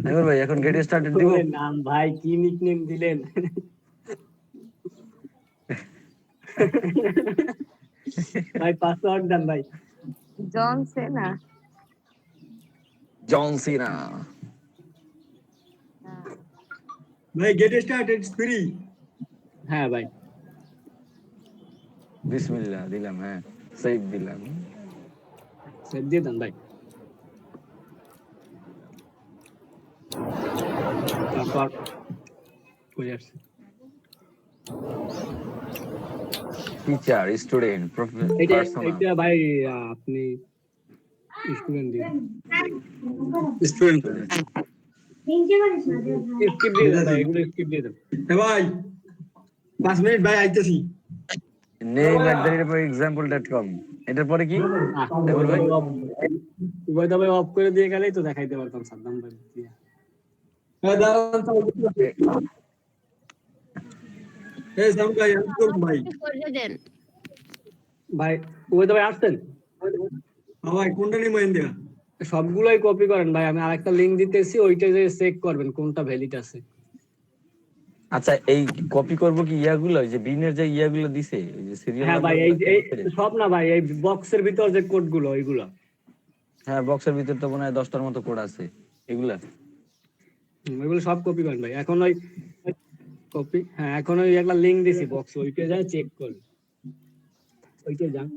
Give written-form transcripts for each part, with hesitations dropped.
সাইমুর ভাই এখন get started দিব। নাম ভাই কি নিকনেম দিলেন? ভাই পাসওয়ার্ড দেন ভাই। জন সেনা। জন সিনা। ভাই গেট স্টার্ট, ইটস ফ্রি। হ্যাঁ ভাই বিসমিল্লাহ দিলাম, হ্যাঁ সেভ দিলাম। সেভ দিয়ে দেন ভাই। তারপর কই আসছে? টিচার, স্টুডেন্ট, এটা পার্সোনাল। এটা ভাই আপনি স্টুডেন্ট দিন। স্টুডেন্ট স্কিপ দিয়ে দেন ভাই, এগুলো স্কিপ দিয়ে দেন। এ ভাই 5 মিনিট ভাই আইতেছি। name@example.com এটার পরে কি সাইমুর ভাই? উভয় তবে অফ করে দিয়ে গেলেই তো দেখাইতে পারতাম সাদ্দাম ভাই দিয়ে। হ্যাঁ দাঁড়ান তো। এই সাম ভাই আমি করব ভাই। করে দেন ভাই উভয় তবে আসছেন? ভাই কোনটা নিব ইন্ডিয়া? সবগুলোই কপি করেন ভাই, আমি আরেকটা লিংক দিতেছি, ওইটা যে চেক করবেন কোনটা ভ্যালিড আছে। আচ্ছা এই কপি করব কি ইয়াগুলো, যে বিনের যে ইয়াগুলো দিছে এই যে সিরিয়াল হ্যাঁ ভাই নাম্বার। এই সব না ভাই, এই বক্সের ভিতর যে কোডগুলো ওইগুলো। হ্যাঁ বক্সের ভিতর তো মনে হয় 10টার মতো কোড আছে এগুলা। ওইগুলো সব কপি করেন ভাই। এখন ওই কপি, হ্যাঁ এখন ওই একটা লিংক দিছি বক্স, ওইটা যায় চেক করুন, ওইটা যান।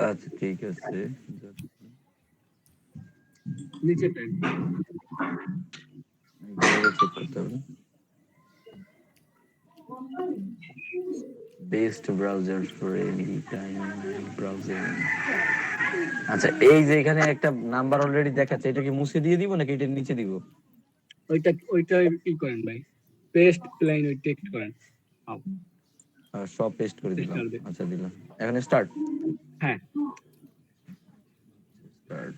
আচ্ছা ঠিক আছে, নিচে টাইম চেক করতে হবে। Best browser for any time browsing. আচ্ছা এই যে এখানে একটা নাম্বার অলরেডি দেখাচ্ছে, এটা কি মুছে দিয়ে দিব নাকি এটার নিচে দিব? ওইটা কি করেন ভাই, পেস্ট লাইন ওই টেক্সট করেন। সব পেস্ট করে দিলাম। আচ্ছা দিলাম, এখন স্টার্ট। হ্যাঁ স্টার্ট।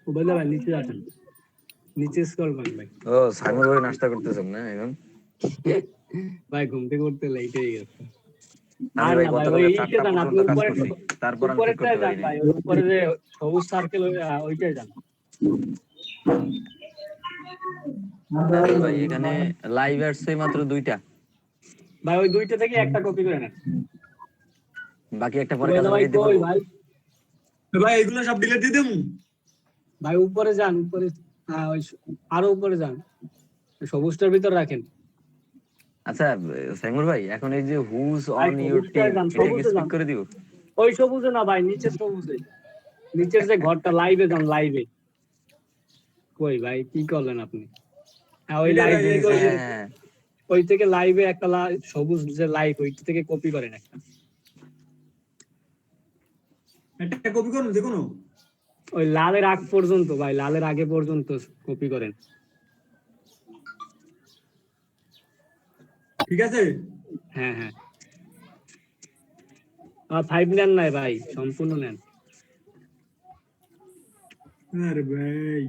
ও বলে ভাই নিচে আসেন, নিচে স্ক্রল করেন ভাই। ও সাইমুর ভাই নাস্তা করতেছেন না এখন? ভাই ঘুম থেকে উঠতে লেট হয়ে গেছে। আমি ভাই গতকাল 4টা যান, আপনি পর্যন্ত কাজ উপরে করছি, তারপর আমি ঠিক করতে যান পারি ভাই, নাই। ওই উপরে যে সবুজ সার্কেল ওইটাই যান। ভাই এখানে লাইভ আসছে মাত্র 2টা ভাই, ওই দুইটা থেকে একটা কপি করে নেন। বাকি একটা পরে কাজে ভাই লাগাইতে কই পারবো? ভাই? ভাই এগুলো সব ডিলিট দিয়ে দেবো ভাই উপরে যান, উপরে, হ্যাঁ ওই আরো উপরে যান, সবুজটার ভিতর রাখেন। আচ্ছা সাইমুর ভাই এখন এই যে হুজ ভাই অন ইউর সবুজটায় টিম যান, এটা কি সবুজে স্পিক যান। করে দিব? ওই সবুজে না ভাই, নিচের সবুজে, নিচের যে ঘরটা লাইভে যান, লাইভে। কই ভাই কি করলেন আপনি? হ্যাঁ ওই লাইভ, হ্যাঁ ওই থেকে লাইভে একটা সবুজ যে লাইভ, ওই থেকে কপি করেন একটা। একটা কপি করুন যে কোনো। ওই লালের আগ পর্যন্ত ভাই, লালের আগে পর্যন্ত কপি করেন। ঠিক আছে হ্যাঁ হ্যাঁ 5 নেন নাই ভাই, সম্পূর্ণ নেন। আরে ভাই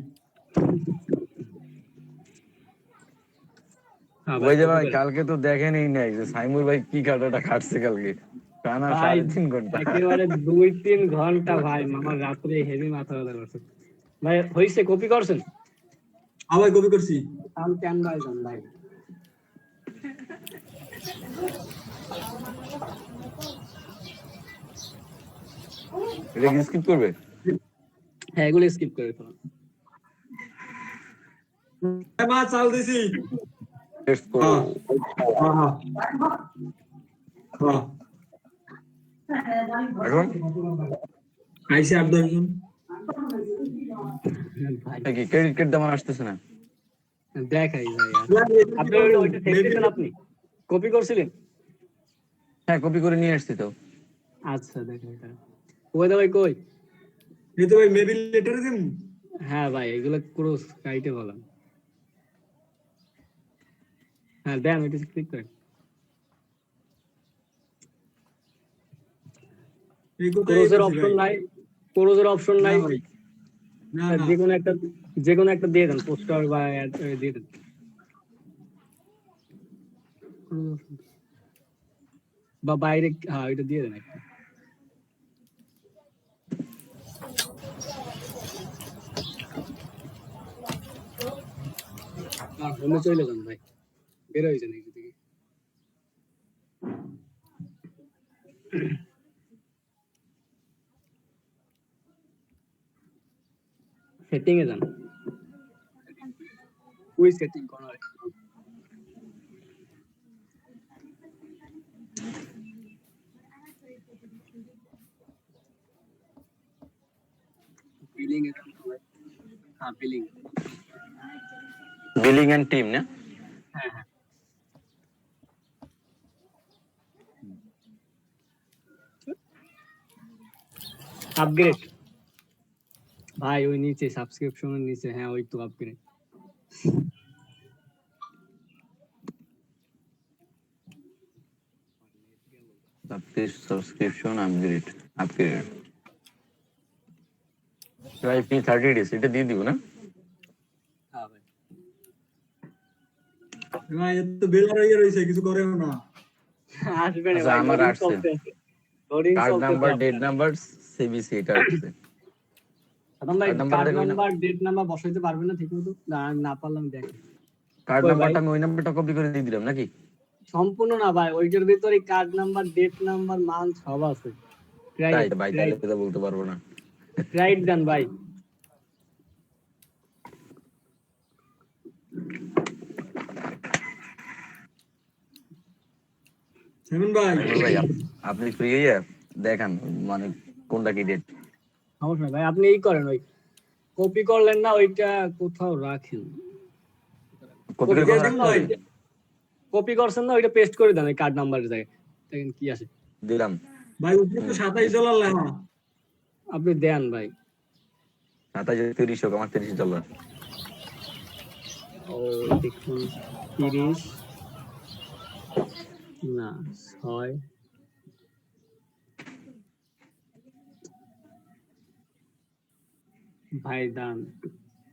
ওই যে ভাই কালকে তো দেখেনই নাই যে সাইমুর ভাই কি কাটাটা খাটছে কালকে, টানা 3.5 ঘন্টা। একেবারে 2-3 ঘন্টা ভাই, আমার রাত্রে হেভি মাথা ব্যথা করছে ভাই। হইছে কপি করছেন? আবার কপি করছি। আমি কেন ভাই যান ভাই, এটা কি স্কিপ করবে? হ্যাঁ এগুলো স্কিপ করে ফেলুন। মা চাল দিছি। টেস্ট করো। হ্যাঁ হ্যাঁ হ্যাঁ এখন আইসি 8-10 জন। কি ক্রেডিট কার্ড আমার আসতেছে না? দেখাই ভাই, আপনি ওইটা দেখতেছেন, আপনি কপি করছিলেন? হ্যাঁ কপি করে নিয়ে আসছি তো। আচ্ছা দেখেন এটা, ওই দা ভাই কই? এই তো ভাই মেবি লেটারে দিম। হ্যাঁ ভাই এগুলো পুরো কাইটে বলেন। হ্যাঁ দেন, এটা ক্লিক করেন। এই কোথায় ক্রোজের অপশন নাই, ক্রোজের অপশন নাই, না না যে কোনো একটা দিয়ে দেন, পোস্টার বা অ্যাড দিয়ে দেন। বা বাইরে, হ্যাঁ এটা দিয়ে দেন একটা। আর হোমে চলে যান ভাই, বের হয়ে যান এখান থেকে। সেটিং এ যান, কুইজ সেটিং করা হয়। বিলিং এ যান ভাই। হ্যাঁ বিলিং, বিলিং এন্ড টিম না? হ্যাঁ হ্যাঁ। আপগ্রেড ভাই, ওই নিচে সাবস্ক্রিপশনের নিচে, হ্যাঁ ওই তো আপগ্রেড। সাবস্ক্রিপশন আপগ্রেড, আপগ্রেড ভাই পি 30 ডেজ এটা দিয়ে দিব না? হ্যাঁ ভাই, ভাই এত তো বেলার হয়ে রয়েছে, কিছু করেও না। আসবে না আচ্ছা, ভাই, আমার লোডিং আসছে। চলতেছে, লোডিং কার্ড চলতেছে নাম্বার, আপনার। ডেট নাম্বার, সিবিসি এটা আসছে। এখন ভাই কার্ড নাম্বার কার্ড দেখো না, নাম্বার ডেট নাম্বার বসাইতে পারবেন না ঠিক মতো? না না পারলাম দেখেন। কার্ড ওই ভাই নাম্বারটা আমি ওই নাম্বারটা কপি করে দিয়ে দিলাম নাকি? সম্পূর্ণ না ভাই, ওইটার ভিতরে card number, date number, month সব আছে। তাই রাইট ভাই, তাহলে এটা বলতে পারবো না। রাইট দেন ভাই। সেভেন ভাই, ভাই আপনি ফ্রি হয়ে দেখান মানে কোনটা কি ডেট। সমস্যা নাই ভাই, আপনি এই করেন, ওই কপি করলেন না ওইটা কোথাও রাখেন। কপি করে কপি কোথাও করছেন রাখতে না হবে? ওইটা, কপি করছেন না ওইটা পেস্ট করে দেন ওই কার্ড নাম্বারের জায়গায়, দেখেন কি আসে। দিলাম। ভাই উপরে তো $27 লেখা। আপনি দেন ভাই। 27 হোক, আমার $30। ও দেখুন, 30 না 6, ভাই দান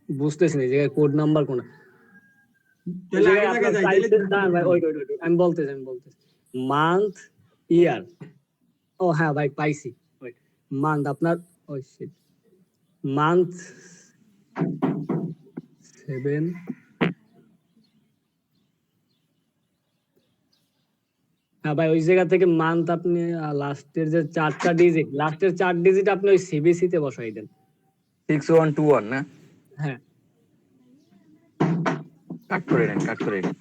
বুঝতেছি না এই জায়গায় কোড নাম্বার কোন, এই তাহলে জায়গায় আগে আপনার যাই, প্রাইসের দান ভাই। তাহলে ওই আমি বলতেছি মান্থ, ইয়ার। ও হ্যাঁ ভাই পাইছি, ওই মান্থ আপনার, ওই শিট, মান্থ 7, হ্যাঁ ভাই ওই জায়গা থেকে মান্থ আপনি লাস্টের যে 4টা ডিজিট, লাস্টের 4 ডিজিট আপনি ওই সিবিসি তে বসাই দেন। 6121 না? হ্যাঁ কাট করে নেন, কাট করে নেন।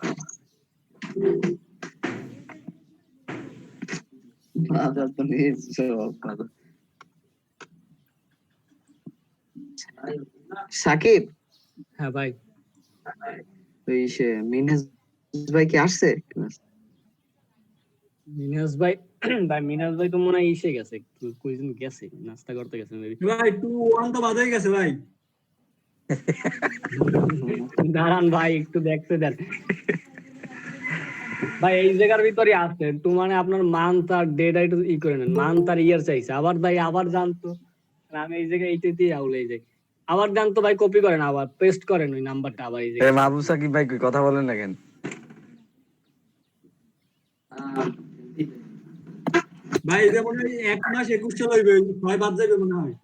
সাকিব, হ্যাঁ ভাই, ওই সে মিনহাজ ভাই কি আসছে? মিনাস ভাই ভাই মিনাস ভাই তো মনে হয় এসে গেছে, কইজন গেছে নাস্তা করতে গেছে মেবি। ভাই 2-1 তো বাদ হয়ে গেছে ভাই। দাঁড়ান ভাই একটু দেখতে দেন ভাই, এই জায়গার ভিতরে আছে একটু, মানে আপনার মান্থ আর ডেট একটু ই করে নেন, মান্থ আর ইয়ার চাইছে, আবার ভাই আবার জানতো, আমি এই জায়গায় এইটাতেই আউলে এই জায়গায় আবার জানতো ভাই, কপি করেন আবার পেস্ট করেন ওই নাম্বারটা আবার এই জায়গায়। মাহবুব সাকিব ভাই কই কথা বলেন না কেন? ভাই এটা মনে হয় 1 মাস 21 সাল হইবে, 6 বাদ যাবে মনে হয়।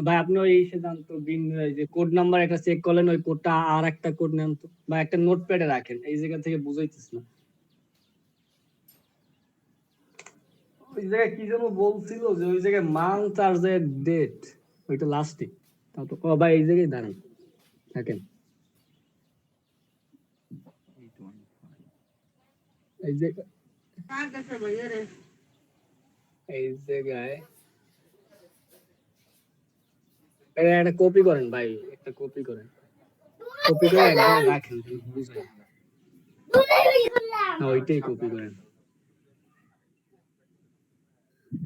ভাই আপনি ওই এসে জানতো বিন, এই যে কোড নাম্বার একটা চেক করলেন, ওই কোডটা আর একটা কোড নেন তো, বা একটা নোটপ্যাডে রাখেন, এই জায়গা থেকে বুঝাইতেছ না। ওই জায়গায় কি যেন বলছিল যে ওই জায়গায় মান্থ আর যে ডেট, ওইটা লাস্টে, তাও তো ও ভাই এই জায়গায় দাঁড়ান থাকেন, এই জায়গায়, এই জায়গায় এটা একটা কপি করেন ভাই, একটা কপি করেন, কপি করে এক জায়গায় রাখেন, বুঝলেন? হ্যাঁ, ওইটাই কপি করেন।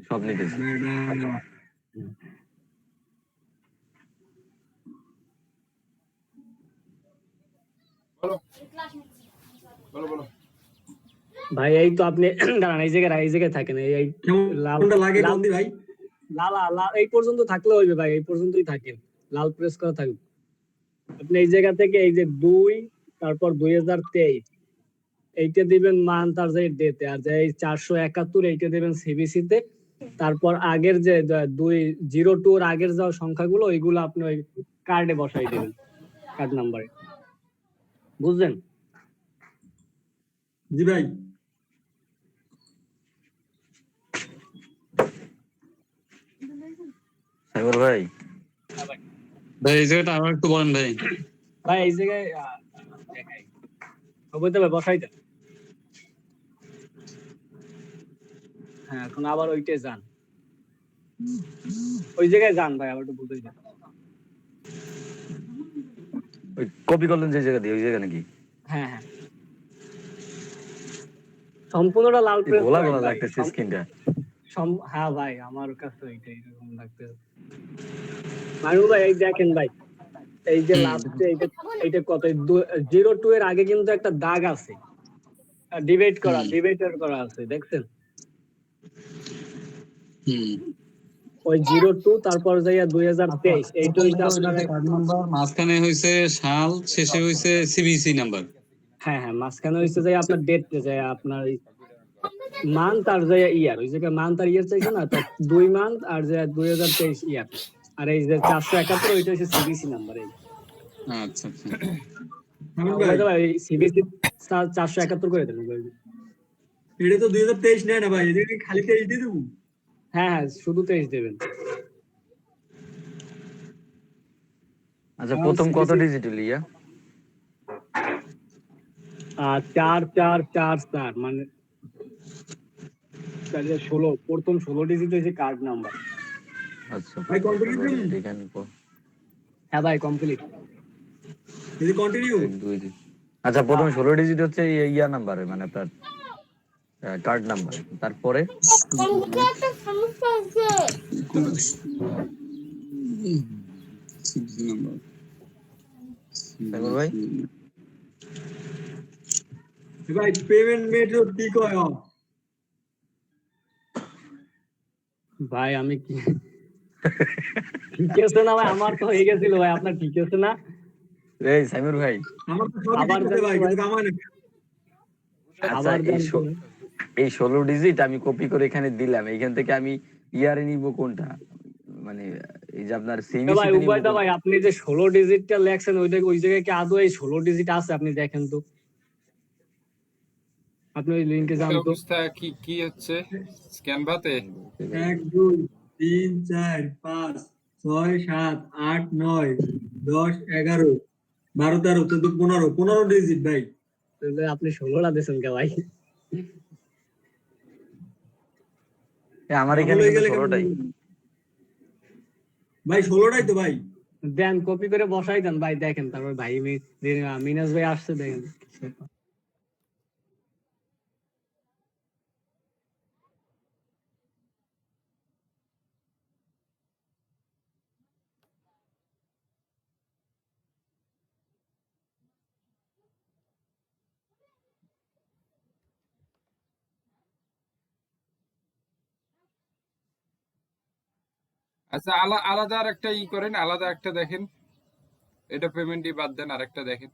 সব নিতেছি। ভাই এই তো আপনি দাঁড়ান, এই জায়গায় থাকেন, এই লাল কেমনটা লাগে লাল কোন দি ভাই? লাল লাল এই পর্যন্ত থাকলে হইবে ভাই, এই পর্যন্তই থাকেন, লাল প্রেস করা থাকবে। আপনি এই জায়গা থেকে এই যে 2, তারপর 2023 এইটা দিবেন মান্থ আর যে ডেট, আর যে 471 এইটা দিবেন সিবিসি তে, তারপর আগের যে 202 এর আগের যে সংখ্যাগুলো ওইগুলো আপনি ওই কার্ডে বসাই দিবেন, কার্ড নাম্বারে, বুঝলেন? জি ভাই। সাইবর ভাই, ভাই এই জায়গাটা আবার একটু বলেন ভাই। ভাই এই জায়গায় দেখাই বলতে হবে, বসাই দেন। হ্যাঁ, এখন আবার ওইটাই যান, ওই জায়গায় যান ভাই, আবার একটু বুঝাই দেন। ওই কপি করলেন যে জায়গা দিয়ে, ওই জায়গা নাকি? হ্যাঁ হ্যাঁ, সম্পূর্ণটা লাল প্রেস গোলা করেন গোলা ভাই। লাগতেছে স্ক্রিনটা। হ্যাঁ ভাই, আমার কাছে এইটাই এরকম লাগতেছে। মারু ভাই এই দেখেন ভাই, এই যে লাস্টে এইটা কত 02 এর আগে কিন্তু একটা দাগ আছে, ডিবেটের করা আছে, দেখছেন? ওই 02 তারপর যাইয়া 2023, এইটা হইছে আপনার। কার্ড নাম্বার, মাঝখানে হইছে সাল, শেষে হইছে সিবিসি নাম্বার। হ্যাঁ হ্যাঁ, মাঝখানে হইছে যাই আপনার ডেট, যাই আপনার মান্থ আর যাইয়া ইয়ার, ওই জায়গায় মান্থ আর ইয়ার চাইছে না, তো 2 মান্থ আর যাইয়া 2023 ইয়ার। আর এই যে 471, ওইটা হচ্ছে সিবিসি নাম্বার। এই আচ্ছা আচ্ছা। ভাই সিবিসি 471 করে দেন ভাই। এটা তো 2023 নেয় না ভাই, এদিকে খালি 23 দিয়ে দেবো। হ্যাঁ হ্যাঁ, শুধু 23 দেবেন। আচ্ছা, প্রথম কত ডিজিটাল ইয়া? 4444, মানে 16, প্রথম 16 ডিজিট হচ্ছে কার্ড নাম্বার। আচ্ছা ভাই কন্টিনিউ দিন। এখানে হ্যাঁ ভাই, কমপ্লিট। যদি কন্টিনিউ। 1 2 3। আচ্ছা, প্রথম 16 ডিজিট হচ্ছে ইয়া নাম্বারে, মানে আপনার কার্ড নাম্বার। তারপরে সাইবর ভাই, ভাই পেমেন্ট মেথড কি কয়? ভাই আমি কি ঠিক আছে না ভাই, আমার তো হয়ে গেছিল ভাই, আপনার ঠিক আছে না? এই সাইবর ভাই, আমার তো সবই আবার ঠিক আছে ভাই, দেন কিন্তু আমার না। আচ্ছা আবার দেন। এই 16 ডিজিট আমি কপি করে এখানে দিলাম, এইখান থেকে আমি ইয়ারে নিব কোনটা? মানে এই যে আপনার তো সিবিসি ভাই তে নিব উভয়টা ভাই, আপনি যে 16 ডিজিটটা লেখছেন ওই জায়গায় কি আদৌ এই 16 ডিজিট আছে? আপনি দেখেন তো, আপনি ওই লিংকে যান তো। অবস্থা কি কি হচ্ছে স্ক্যান বাতে? 1 2 3 4 5 6 7 8 9 10 11 12 13 14 15 15 ডিজিট ভাই। তাহলে আপনি 16টা দিয়েছেন কে ভাই? আমার এখানে কিন্তু 16টাই ভাই, 16টাই তো ভাই। দেন, কপি করে বসাই দেন ভাই, দেখেন তারপর ভাই মিনাজ ভাই আসছে, দেখেন। আচ্ছা, আলাদা আর একটা করেন, আলাদা একটা দেখেন। এটা পেমেন্টই বাদ দেন, আরেকটা দেখেন।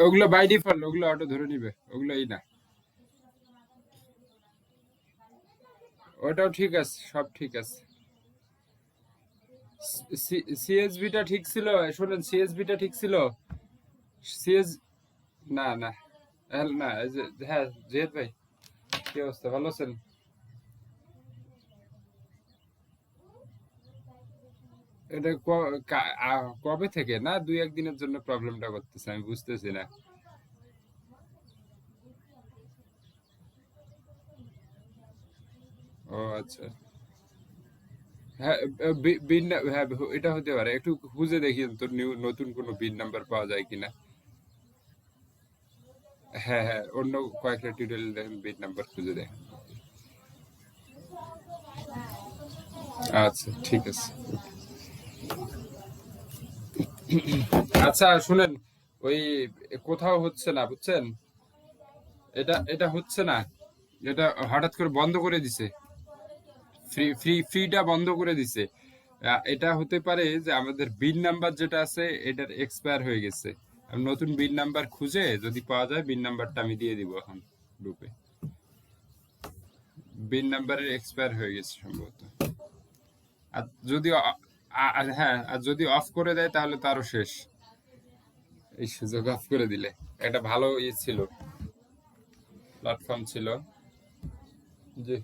ওগুলো বাই ডিফল্ট, ওগুলো অটো ধরে নিবে, ওগুলোই না। ওটাও ঠিক আছে, সব ঠিক আছে। সিএসবিটা ঠিক ছিল, শোনেন, সিএসবিটা ঠিক ছিল। সিএস না না, না এই যে হ্যাঁ জিয়াদ ভাই কি অবস্থা, ভালো আছেন? এটা কবে থেকে না 2-1 দিনের জন্য প্রবলেমটা করতেছে, আমি বুঝতেছি না। ও আচ্ছা, হ্যাঁ হ্যাঁ এটা হতে পারে, একটু খুঁজে দেখি তো নতুন কোনো বিন নাম্বার পাওয়া যায় কিনা। হ্যাঁ হ্যাঁ, অন্য কয়েকটা টিউটোরিয়াল দেখেন, বিন নাম্বার খুঁজে দেখেন। আচ্ছা ঠিক আছে। আচ্ছা শুনেন, ওই কোথাও হচ্ছে না বুঝছেন, এটা এটা হচ্ছে না, এটা হঠাৎ করে বন্ধ করে দিছে, ফ্রিটা বন্ধ করে দিছে। এটা হতে পারে যে আমাদের বিন নাম্বার যেটা আছে এটার এক্সপায়ার হয়ে গেছে। আমি নতুন বিন নাম্বার খুঁজে যদি পাওয়া যায় বিন নাম্বারটা আমি দিয়ে দিব এখন গ্রুপে। বিন নাম্বারের এক্সপায়ার হয়ে গেছে সম্ভবত। আর যদি হ্যাঁ, আর যদি অফ করে দেয় তাহলে তো আরো শেষ, এই সুযোগ অফ করে দিলে। একটা ভালো ইয়ে ছিল, প্ল্যাটফর্ম ছিল। জি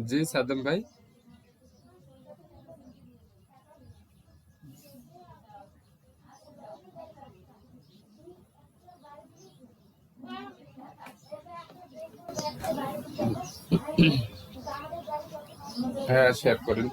জি সাদ্দাম ভাই। হ্যাঁ শেয়ার করেন।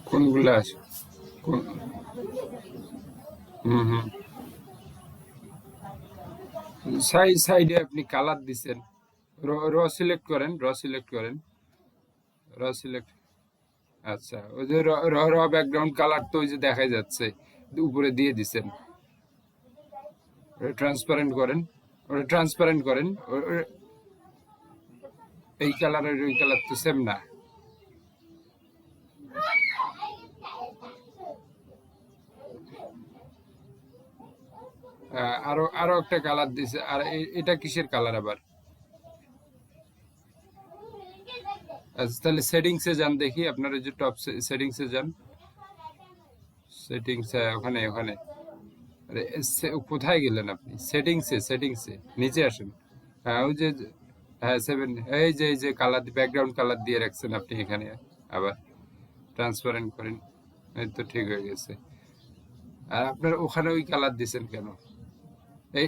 কোনগুলা আছে? কোন হুম সাইডে আপনি কালার দিছেন, র সিলেক্ট করেন, র সিলেক্ট করেন, র সিলেক্ট। আচ্ছা, ওই যে র র ব্যাকগ্রাউন্ড কালার তো ওই যে দেখা যাচ্ছে উপরে দিয়ে দিছেন। ট্রান্সপারেন্ট করেন, ওটা ট্রান্সপারেন্ট করেন। এই কালার আর ওই কালার তো সেম না। আরো আরো একটা কালার দিছে। আর এটা কিসের কালার আবার? আচ্ছা তাহলে সেটিংসে যান দেখি, আপনার ওই যে টপ সেটিংসে যান। সেটিংস, ওখানে ওখানে। আরে কোথায় গেলেন আপনি? সেটিংসে, সেটিংসে নিচে আসেন। হ্যাঁ ওই যে, হ্যাঁ 7, এই যে কালার, ব্যাকগ্রাউন্ড কালার দিয়ে রাখছেন আপনি এখানে, আবার ট্রান্সপারেন্ট করেন। এই তো ঠিক হয়ে গেছে। আর আপনার ওখানে ওই কালার দিছেন কেন? এই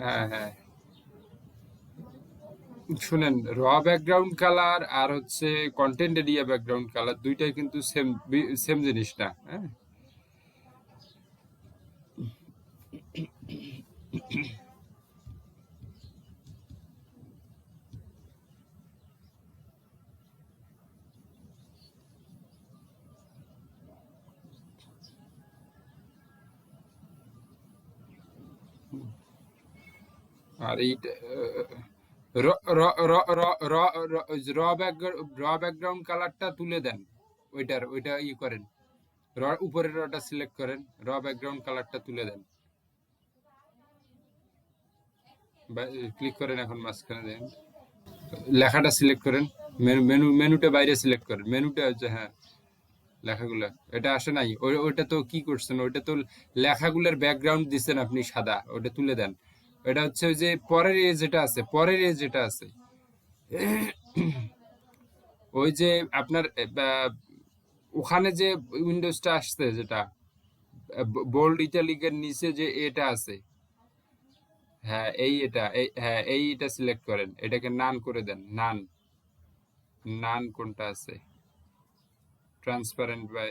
হ্যাঁ হ্যাঁ, শুনেন, র ব্যাকগ্রাউন্ড কালার আর হচ্ছে কন্টেন্ট এরিয়া ব্যাকগ্রাউন্ড কালার দুইটাই কিন্তু সেম সেম জিনিস না। হ্যাঁ আর এইটা র র র র র র ব্যাকগ্রাউন্ড কালারটা তুলে দেন, ওইটা ই করেন, উপরের রটা সিলেক্ট করেন, র ব্যাকগ্রাউন্ড কালারটা তুলে দেন। ক্লিক করেন, এখন মাঝখানে দেন, লেখাটা সিলেক্ট করেন, মেনুটা বাইরে সিলেক্ট করেন, মেনুটা হচ্ছে হ্যাঁ লেখাগুলা, এটা আসে নাই। ওইটা তো কি করছেন, ওইটা তো লেখাগুলোর ব্যাকগ্রাউন্ড দিচ্ছেন আপনি সাদা, ওটা তুলে দেন। এটা হচ্ছে ওই যে পরের যেটা আছে, পরের যেটা আছে, ওই যে আপনার ওখানে যে উইন্ডোজটা আসছে, যেটা বোল্ড ইটালিকের নিচে যে এটা আছে, হ্যাঁ এই এটা, হ্যাঁ এইটা সিলেক্ট করেন, এটাকে নান করে দেন, নান। নান কোনটা আছে, ট্রান্সপারেন্ট বাই,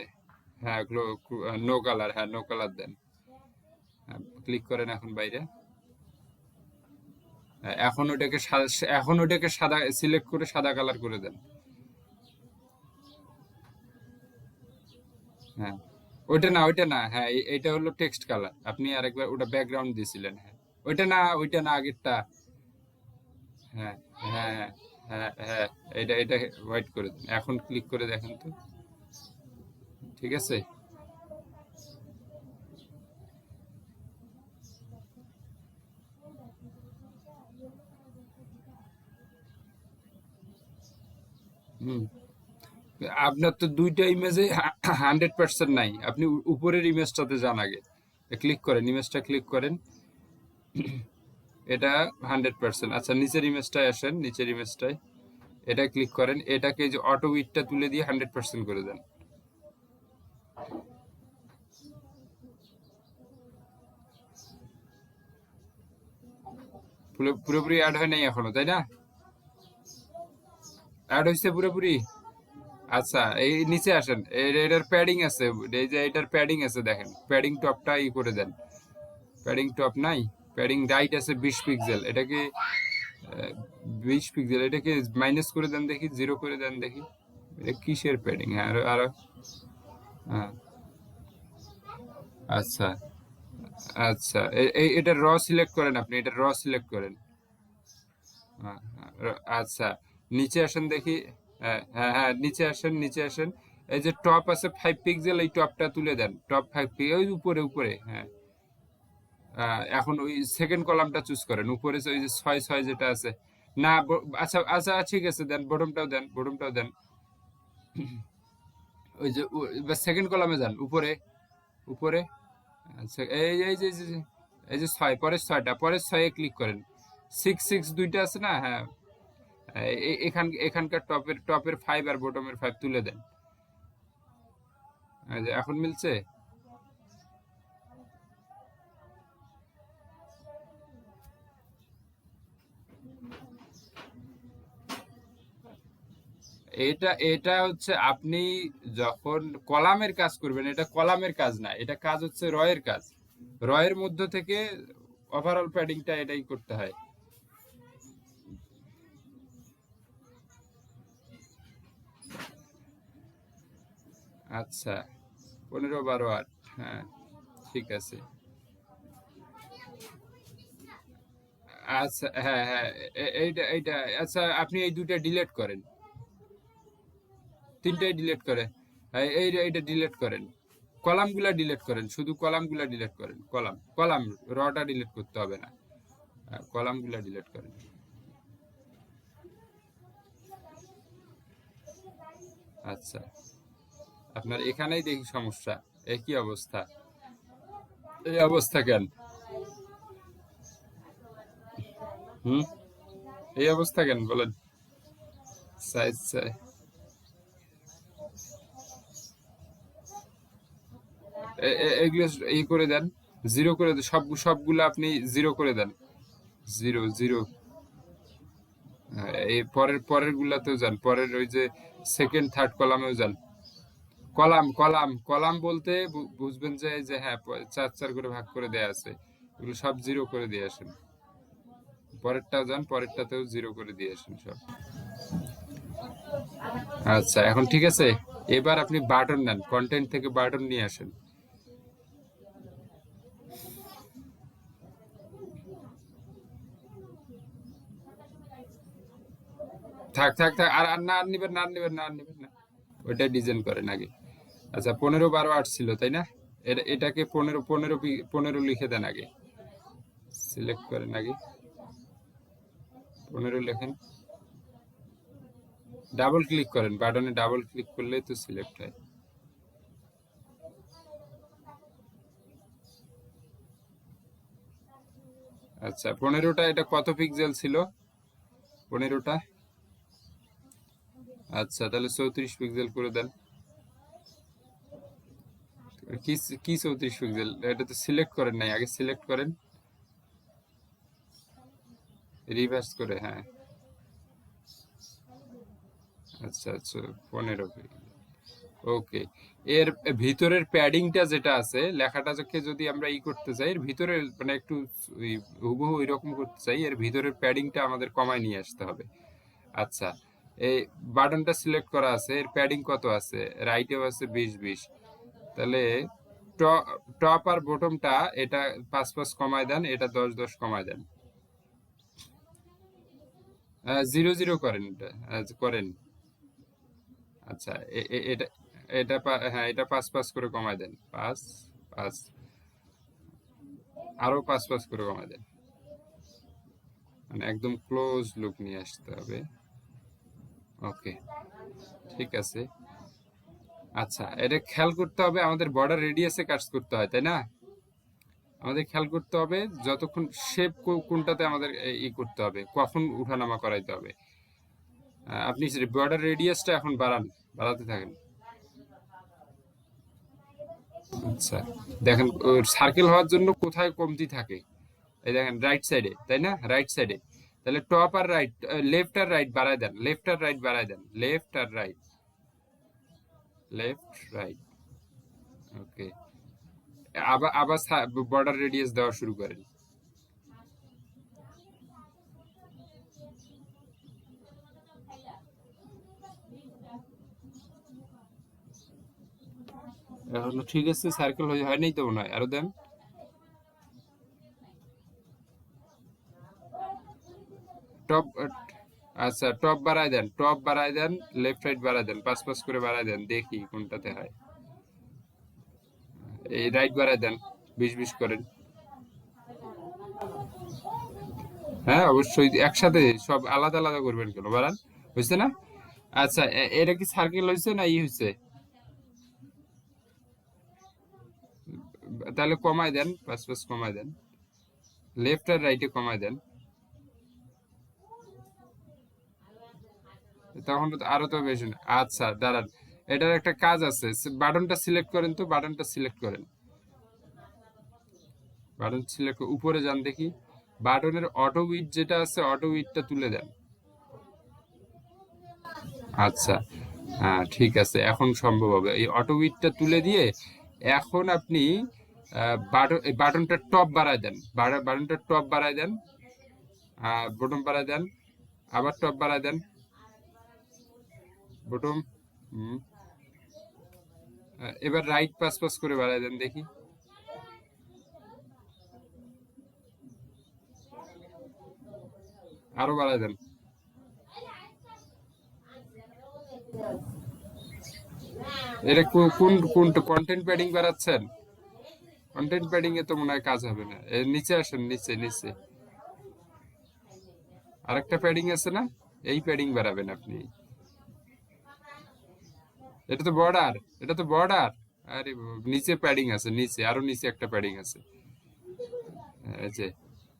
হ্যাঁ নো কালার, হ্যাঁ নো কালার দেন, ক্লিক করেন এখন বাইরে। হ্যাঁ, এখন ওটাকে সাদা সিলেক্ট করে সাদা কালার করে দেন। হ্যাঁ ওইটা না, হ্যাঁ এটা হলো টেক্সট কালার, আপনি আরেকবার ওটা ব্যাকগ্রাউন্ড দিয়েছিলেন। হ্যাঁ ওইটা না আগেরটা। হ্যাঁ হ্যাঁ হ্যাঁ হ্যাঁ এটা হোয়াইট করে দেন, এখন ক্লিক করে দেখেন তো, ঠিক আছে। হুম, আপনার তো দুইটা ইমেজে 100% নাই, আপনি উপরের ইমেজটাতে যান আগে, ক্লিক করেন, ইমেজটা ক্লিক করেন, এটা 100%। আচ্ছা নিচের ইমেজটায় আসেন, নিচের ইমেজটায় এটা ক্লিক করেন, এটাকে যে অটো উইডটা তুলে দিয়ে 100% করে দেন। পুরোপুরি অ্যাড হয় নাই এখনো, তাই না? অ্যাড হয়েছে পুরোপুরি? আচ্ছা এই নিচে আসেন, এটার প্যাডিং আছে, এই যে এটার প্যাডিং আছে দেখেন, প্যাডিং টপটা ই করে দেন, প্যাডিং টপ নাই, প্যাডিং রাইট আছে 20 পিক্সেল, এটাকে 20 পিক্সেল, এটাকে মাইনাস করে দেন দেখি, 0 করে দেন দেখি, এটা কিসের প্যাডিং? হ্যাঁ আরো হ্যাঁ আচ্ছা আচ্ছা এটা র সিলেক্ট করেন, আপনি এটা র সিলেক্ট করেন। আচ্ছা নিচে আসেন দেখি, হ্যাঁ হ্যাঁ হ্যাঁ নিচে আসেন, নিচে আসেন, এই যে টপ আছে 5 পিক্সেল, এই টপটা তুলে দেন, টপ 5 পিক্সেল ওই উপরে উপরে, হ্যাঁ এখন ওই সেকেন্ড কলামটা চুজ করেন, উপরে ওই যে 6 যেটা আছে না, আচ্ছা আচ্ছা ঠিক আছে, দেন বটমটাও দেন, বটমটাও দেন, ওই যে সেকেন্ড কলামে যান, উপরে উপরে। আচ্ছা এই যে 6, পরের 6টা, পরের 6-এ ক্লিক করেন, 6 দুইটা আছে না, হ্যাঁ এখানকার টপের 5 আর বটমের 5 তুলে দেন, এই যে এখন মিলছে। এটা হচ্ছে আপনি যখন কলামের কাজ করবেন, এটা কলামের কাজ না, এটা কাজ হচ্ছে রয়ের কাজ, রয়ের মধ্য থেকে ওভারঅল প্যাডিংটা এটাই করতে হয়। আচ্ছা 15, 12, 8, হ্যাঁ ঠিক আছে। আচ্ছা হ্যাঁ হ্যাঁ এইটা আচ্ছা আপনি এই দুইটা ডিলিট করেন, তিনটাই ডিলিট করে, এইটা ডিলিট করেন, কলামগুলা ডিলিট করেন, শুধু কলামগুলা ডিলিট করেন, কলাম রটা ডিলিট করতে হবে না, কলামগুলা ডিলিট করেন। আচ্ছা আপনার এখানেই দেখি সমস্যা, একই অবস্থা, এই অবস্থা কেন? হুম এই অবস্থা কেন বলেন? সাইজ এগুলো ই করে দেন, 0 করে দেন, সবগুলো আপনি 0 করে দেন, 0 এই পরের গুলাতেও যান, পরের ওই যে সেকেন্ড থার্ড কলামেও যান, কলাম বলতে বুঝবেন যে হ্যাঁ 4 করে ভাগ করে দেয়া আছে, এগুলো সব 0 করে দিয়ে আসেন, পরেরটাও যান, পরেরটাতেও 0 করে দিয়ে আসেন সব। আচ্ছা এখন ঠিক আছে, এবার আপনি বাটন নেন, কন্টেন্ট থেকে বাটন নিয়ে আসেন। থাক আর নিবেন না, ওইটা ডিজাইন করেন আগে। আচ্ছা 15, 12, 8 ছিল তাই না, এটাকে 15 লিখে দেন আগে, সিলেক্ট করেন আগে, 15 লেখেন, ডাবল ক্লিক করেন, বাটনে ডাবল ক্লিক করলেই তো সিলেক্ট হয়। আচ্ছা 15টা এটা কত পিক্সেল ছিল? 15টা আচ্ছা তাহলে 34 পিক্সেল করে দেন। কি 34 পিক্সেল? এটা তো সিলেক্ট করেন নাই, আগে সিলেক্ট করেন, রিভার্স করে, হ্যাঁ আচ্ছা আচ্ছা 15 ওকে। এর ভিতরের প্যাডিংটা যেটা আছে লেখাটাকে যদি আমরা করতে চাই, এর ভিতরে মানে একটু হুবহু এরকম করতে চাই, এর ভিতরের প্যাডিংটা আমাদের কমায় নিয়ে আসতে হবে। আচ্ছা, এই বাটনটা সিলেক্ট করা আছে, এর প্যাডিং কত আছে? রাইটেও আছে 20-20। তাহলে টপ আর বটমটা এটা 5-5 কমায় দেন, এটা 10-10 কমায় দেন। 0-0 করেন, এটা করেন। আচ্ছা, এটা এটা হ্যাঁ, এটা 5-5 করে কমায় দেন, 5-5, আরো 5-5 করে কমায় দেন, মানে একদম ক্লোজ লুক নিয়ে আসতে হবে। ওকে, ঠিক আছে। আচ্ছা, এটা খেয়াল করতে হবে আমাদের বর্ডার রেডিয়াসে কাজ করতে হয়, তাই না? আমাদের খেয়াল করতে হবে যতক্ষণ শেপ কোনটাতে আমাদের করতে হবে, কখন উঠানামা করাইতে হবে। আপনি বর্ডার রেডিয়াসটা এখন বাড়াতে থাকেন। আচ্ছা, দেখেন সার্কেল হওয়ার জন্য কোথায় কমতি থাকে, এই দেখেন রাইট সাইডে, তাই না? রাইট সাইডে। তাহলে টপ আর রাইট, লেফট আর রাইট বাড়ায় দেন, লেফট আর রাইট বাড়ায় দেন, লেফট আর রাইট, লেফট রাইট। ওকে, আবার বর্ডার রেডিয়াস দেওয়া শুরু করেন। এখনো ঠিক আছে, সার্কেল হয় নাই তো মনে হয়, আরো দেন। টপ, আচ্ছা টপ বাড়ায় দেন, টপ বাড়ায় দেন, লেফট রাইট বাড়ায় দেন, 5-5 করে বাড়ায় দেন, দেখি কোনটাতে হয়। এই রাইট বাড়ায় দেন, 20-20 করেন। হ্যাঁ অবশ্যই, একসাথে সব আলাদা আলাদা করবেন কেন, বাড়ান, বুঝছে না? আচ্ছা, এটা কি সার্কেল হয়েছে না হয়েছে? তাহলে কমায় দেন, 5-5 কমায় দেন, লেফট আর রাইটে কমায় দেন, তখন তো আরো তো বেশি না। আচ্ছা দাঁড়ান, এটার একটা কাজ আছে, বাটনটা সিলেক্ট করেন তো, বাটনটা সিলেক্ট করেন, বাটন সিলেক্ট উপরে যান দেখি, বাটনের অটো উইথ যেটা আছে অটো উইথটা তুলে দেন। আচ্ছা, হ্যাঁ ঠিক আছে, এখন সম্ভব হবে। এই অটো উইথটা তুলে দিয়ে এখন আপনি বাটনটা টপ বাড়ায় দেন, বাটনটা টপ বাড়ায় দেন, বটম বাড়ায় দেন, আবার টপ বাড়ায় দেন, বটম। এবার রাইট 5-5 করে বাড়ায় দেন দেখি। আরো বাড়ায় দেন। এটা কোন কোন কন্টেন্ট প্যাডিং বাড়াচ্ছেন? কন্টেন্ট প্যাডিং এ তো মনে হয় কাজ হবে না। নিচে আসেন, নিচে নিচে আরেকটা প্যাডিং আছে না, এই প্যাডিং বাড়াবেন আপনি। এটা তো বর্ডার, এটা তো বর্ডার। আরে নিচে প্যাডিং আছে, নিচে আরো নিচে একটা প্যাডিং আছে,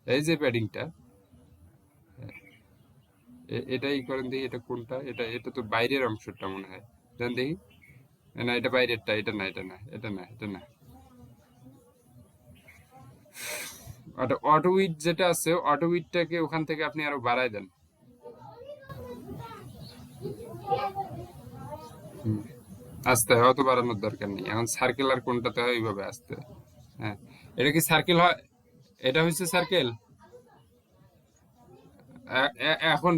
এই যে প্যাডিংটা, এটাই করেন দেখি। এটা কোনটা? এটা তো বাইরের অংশটা মনে হয়, দেন দেখি। না এটা বাইরেরটা, এটা না, এটা না, এটা না, এটা না। অটো উইথ যেটা আছে, অটো উইথটাকে ওখান থেকে আপনি আরো বাড়ায় দেন। আস্তে, অত বাড়ানোর দরকার নেই এখন। সার্কেল আর কোনটাতে হয় ওইভাবে আস্তে। হ্যাঁ, এটা কি সার্কেল হয়? এটা হচ্ছে সার্কেল। এখন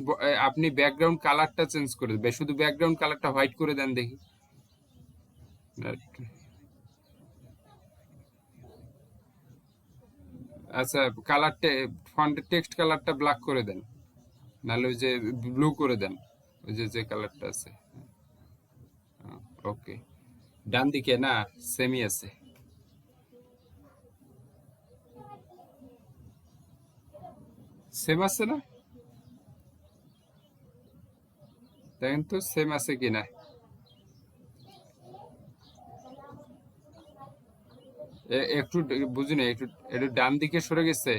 আপনি ব্যাকগ্রাউন্ড কালারটা চেঞ্জ করে দেবেন, শুধু ব্যাকগ্রাউন্ড কালারটা হোয়াইট করে দেন দেখি। আচ্ছা, কালারটা ফন্টের টেক্সট কালারটা ব্ল্যাক করে দেন, নাহলে ওই যে ব্লু করে দেন, ওই যে কালারটা আছে। ওকে, ডান দিকে না সেমই আছে, সেম আছে না? দেখেন তো সেম আছে কিনা। একটু বুঝি না, একটু একটু ডান দিকে সরে গেছে।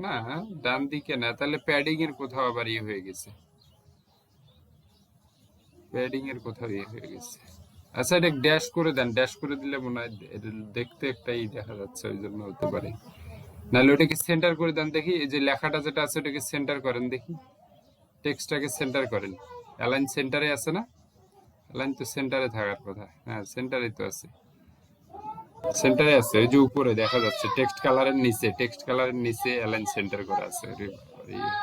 না, ডান দিকে না, তাহলে প্যাডিং এর কোথাও আবার ইয়ে হয়ে গেছে, প্যাডিং এর কোথাও ইয়ে হয়ে গেছে। আচ্ছা, এটা ড্যাশ করে দেন, ড্যাশ করে দিলে মনে হয় দেখতে একটাই দেখা যাচ্ছে, ওই জন্য হতে পারে। নাহলে ওটাকে সেন্টার করে দেন দেখি, এই যে লেখাটা যেটা আছে ওটাকে সেন্টার করেন দেখি, টেক্সটটাকে সেন্টার করেন। অ্যালাইন সেন্টারে আছে না? অ্যালাইন তো সেন্টারে থাকার কথা। হ্যাঁ, সেন্টারে তো আছে, সেন্টারে আছে, ওই যে উপরে দেখা যাচ্ছে টেক্সট কালারের নিচে, টেক্সট কালারের নিচে অ্যালাইন সেন্টার করা আছে।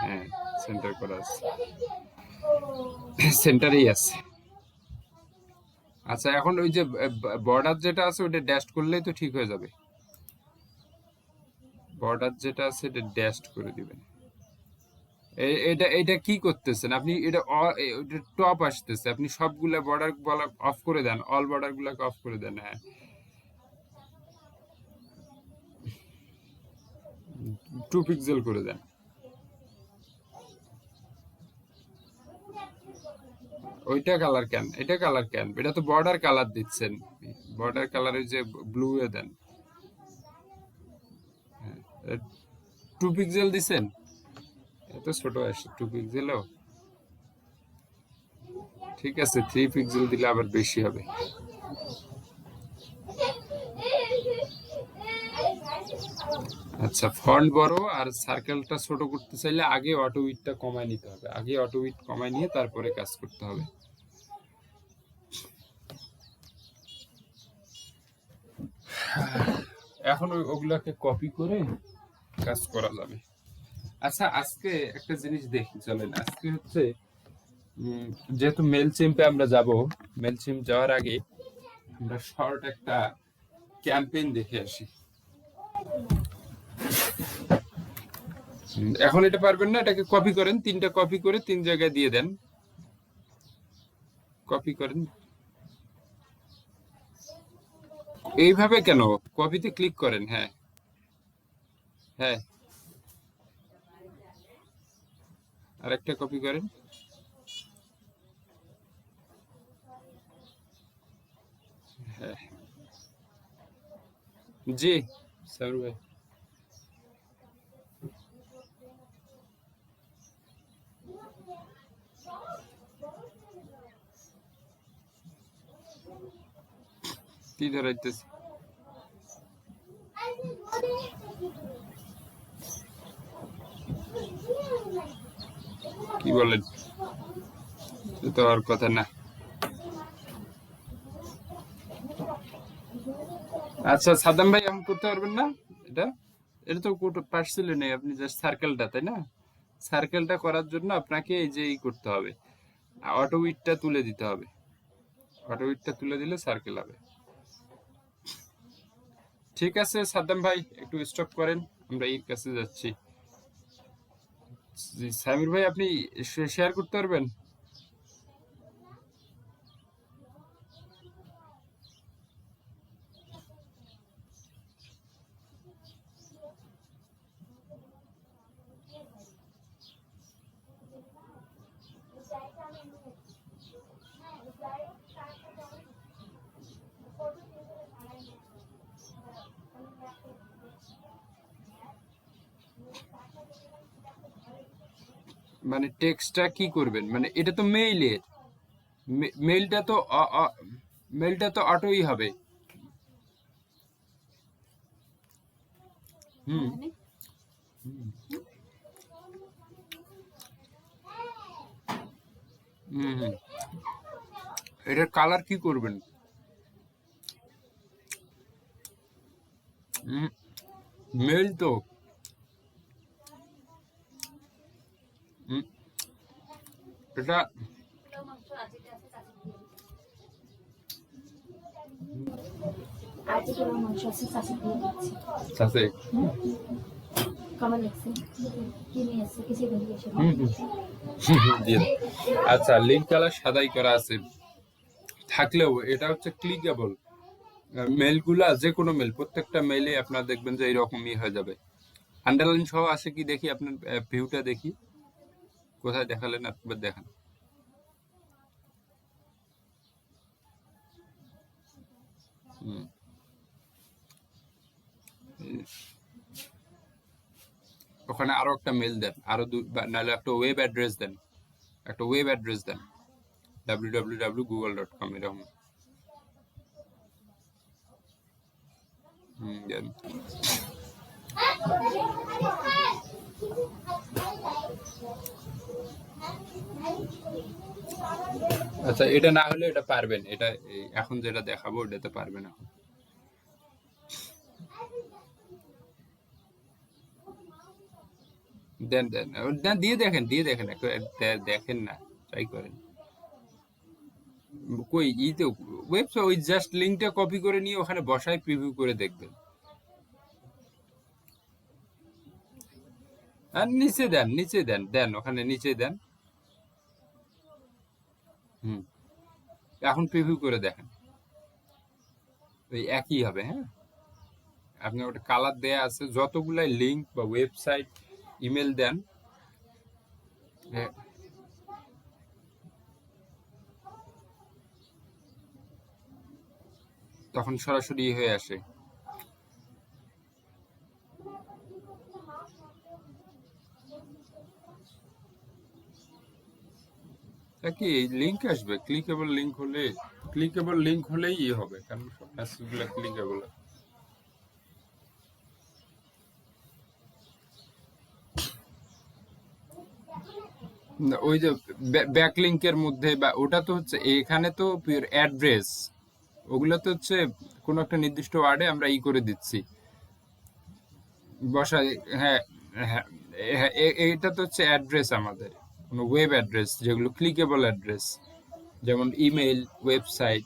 হ্যাঁ, সেন্টার করা আছে, সেন্টারেই আছে। আচ্ছা, এখন ওই যে বর্ডার যেটা আছে ওটা ড্যাশ করলেই তো ঠিক হয়ে যাবে। বর্ডার যেটা আছে এটা ড্যাশ করে দিবেন। এটা এটা কি করতেছেন আপনি? এটা টপ আসতেছে, আপনি সবগুলা বর্ডার অফ করে দেন, অল বর্ডার গুলাকে অফ করে দেন। হ্যাঁ, 2 পিক্সেল করে দেন। ওইটা কালার কেন? এটা কালার কেন? এটা তো বর্ডার কালার দিচ্ছেন, বর্ডার কালারের যে ব্লু এ দেন। 2 পিক্সেল দিছেন, এত ছোট আসে 2 পিক্সেলও। ঠিক আছে, 3 পিক্সেল দিলে আবার বেশি হবে। আচ্ছা, ফন্ট বড় আর সার্কেলটা ছোট করতে চাইলে আগে অটো উইডটা কমায় নিতে হবে, আগে অটো উইড কমায় নিয়ে তারপরে কাজ করতে হবে। এখন ওগুলাকে কপি করে কাজ করা যাবে। আচ্ছা, আজকে একটা জিনিস দেখি চলেন। আজকে হচ্ছে যেহেতু মেলচিম্পে আমরা যাব, মেলচিম্প যাওয়ার আগে আমরা শর্ট একটা ক্যাম্পেইন দেখে আসি। এখন এটা পারবেন না, এটাকে কপি করেন, 3টা কপি করে 3 জায়গায় দিয়ে দেন। কপি করেন এইভাবে, কেন কপিতে ক্লিক করেন। হ্যাঁ হ্যাঁ, আরেকটা কপি করেন। হ্যাঁ জি সামির ভাই, কি ধরাইতেছে? কি বলেন? তো আর কথা না। আচ্ছা সাদ্দাম ভাই, এখন করতে পারবেন না? এটা এটা তো পারছিলে নেই, আপনি জাস্ট সার্কেলটা, তাই না? সার্কেলটা করার জন্য আপনাকে এই যে করতে হবে, অটো উইডটা তুলে দিতে হবে। অটো উইডটা তুলে দিলে সার্কেল হবে। ঠিক আছে সাদ্দাম ভাই, একটু স্টপ করেন, আমরা এর কাছে যাচ্ছি। সামির ভাই, আপনি শেয়ার করতে পারবেন? মানে টেক্সটটা কি করবেন? মানে এটা তো মেইলের, মেইলটা তো মেইলটা তো অটোই হবে। হুম হুম হুম, এটার কালার কি করবেন? মেইল তো এটা আছে। আচ্ছা, লিঙ্ক কালার সাদাই করা আছে থাকলেও এটা হচ্ছে ক্লিকেবল। মেলগুলা যে কোনো মেল, প্রত্যেকটা মেইলে আপনার দেখবেন যে এইরকমই হয়ে যাবে। আন্ডারলাইন সহ আছে কি দেখি, আপনার ভিউটা দেখি, কোথায় দেখালেন? একবার দেখান। ওখানে আরো একটা মেল দেন, আরো নাহলে একটা ওয়েব অ্যাড্রেস দেন, একটা ওয়েব অ্যাড্রেস দেন, www.google.com এরকম। দেন। আচ্ছা, এটা না হলে এটা পারবেন, এটা এখন যেটা দেখাবো ওটাতে পারবেন এখন। দেন দেন দেন, দিয়ে দেখেন, একটু দেখেন না, ট্রাই করেন। কই ইতে ওয়েবসাইট ওই জাস্ট লিংকটা কপি করে নিয়ে ওখানে বসায় প্রিভিউ করে দেখবেন। আর নিচে দেন ওখানে নিচে দেন। এখন প্রিভিউ করে দেখেন, ওই একই হবে। হ্যাঁ, আপনি ওটা কালার দেয়া আছে, যতগুলাই লিংক বা ওয়েবসাইট ইমেল দেন, তখন সরাসরি হয়ে আসে। কি লিংক আসবে, ক্লিকেবল লিংক হলেই হবে, কারণ সব মেসেজগুলো ক্লিকেবল। ওই যে ব্যাকলিংকের মধ্যে, বা ওটা তো হচ্ছে এখানে তো অ্যাড্রেস, ওগুলো তো হচ্ছে কোনো একটা নির্দিষ্ট ওয়ার্ডে আমরা করে দিচ্ছি বসা। হ্যাঁ হ্যাঁ, এটা তো হচ্ছে অ্যাড্রেস আমাদের, কোনো ওয়েব অ্যাড্রেস যেগুলো ক্লিকেবল অ্যাড্রেস, যেমন ইমেল, ওয়েবসাইট।